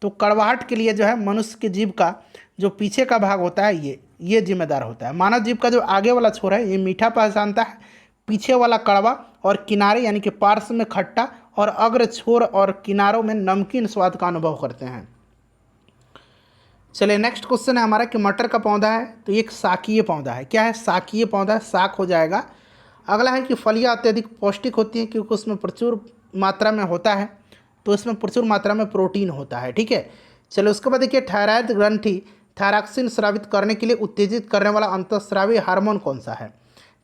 तो कड़वाहट के लिए जो है मनुष्य के जीव का जो पीछे का भाग होता है ये जिम्मेदार होता है। मानव जीव का जो आगे वाला छोर है ये मीठा पहचानता है, पीछे वाला कड़वा, और किनारे यानी कि पार्श्व में खट्टा, और अग्र छोर और किनारों में नमकीन स्वाद का अनुभव करते हैं। चलिए नेक्स्ट क्वेश्चन है हमारा कि मटर का पौधा है, तो ये एक शाकीय पौधा है। क्या है? शाकीय पौधा, शाक हो जाएगा। अगला है कि फलियां अत्यधिक पौष्टिक होती हैं क्योंकि उसमें प्रचुर मात्रा में होता है, तो इसमें प्रचुर मात्रा में प्रोटीन होता है। ठीक है, चलो उसके बाद देखिए थायराइड ग्रंथि थायरॉक्सिन स्रावित करने के लिए उत्तेजित करने वाला अंतःस्रावी हार्मोन कौन सा है?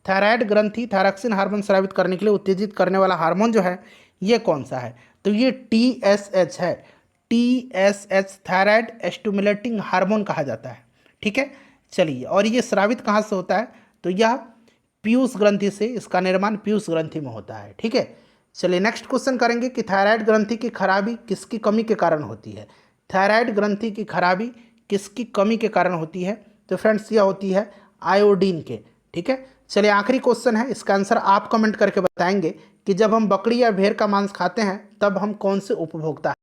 थायराइड ग्रंथि थायरॉक्सिन हार्मोन स्रावित करने के लिए उत्तेजित करने वाला हार्मोन जो है ये कौन सा है? तो ये TSH है, TSH थायराइड स्टिमुलेटिंग हार्मोन कहा जाता है। ठीक है, चलिए, और ये स्रावित कहाँ से होता है? तो यह पीयूष ग्रंथि से, इसका निर्माण पीयूष ग्रंथि में होता है। ठीक है, चलिए नेक्स्ट क्वेश्चन करेंगे कि थायराइड ग्रंथि की खराबी किसकी कमी के कारण होती है? थायराइड ग्रंथि की खराबी किसकी कमी के कारण होती है? तो फ्रेंड्स यह होती है आयोडीन के। ठीक है, चलिए आखिरी क्वेश्चन है, इसका आंसर आप कमेंट करके बताएंगे कि जब हम बकरी या भेड़ का मांस खाते हैं तब हम कौन से उपभोक्ता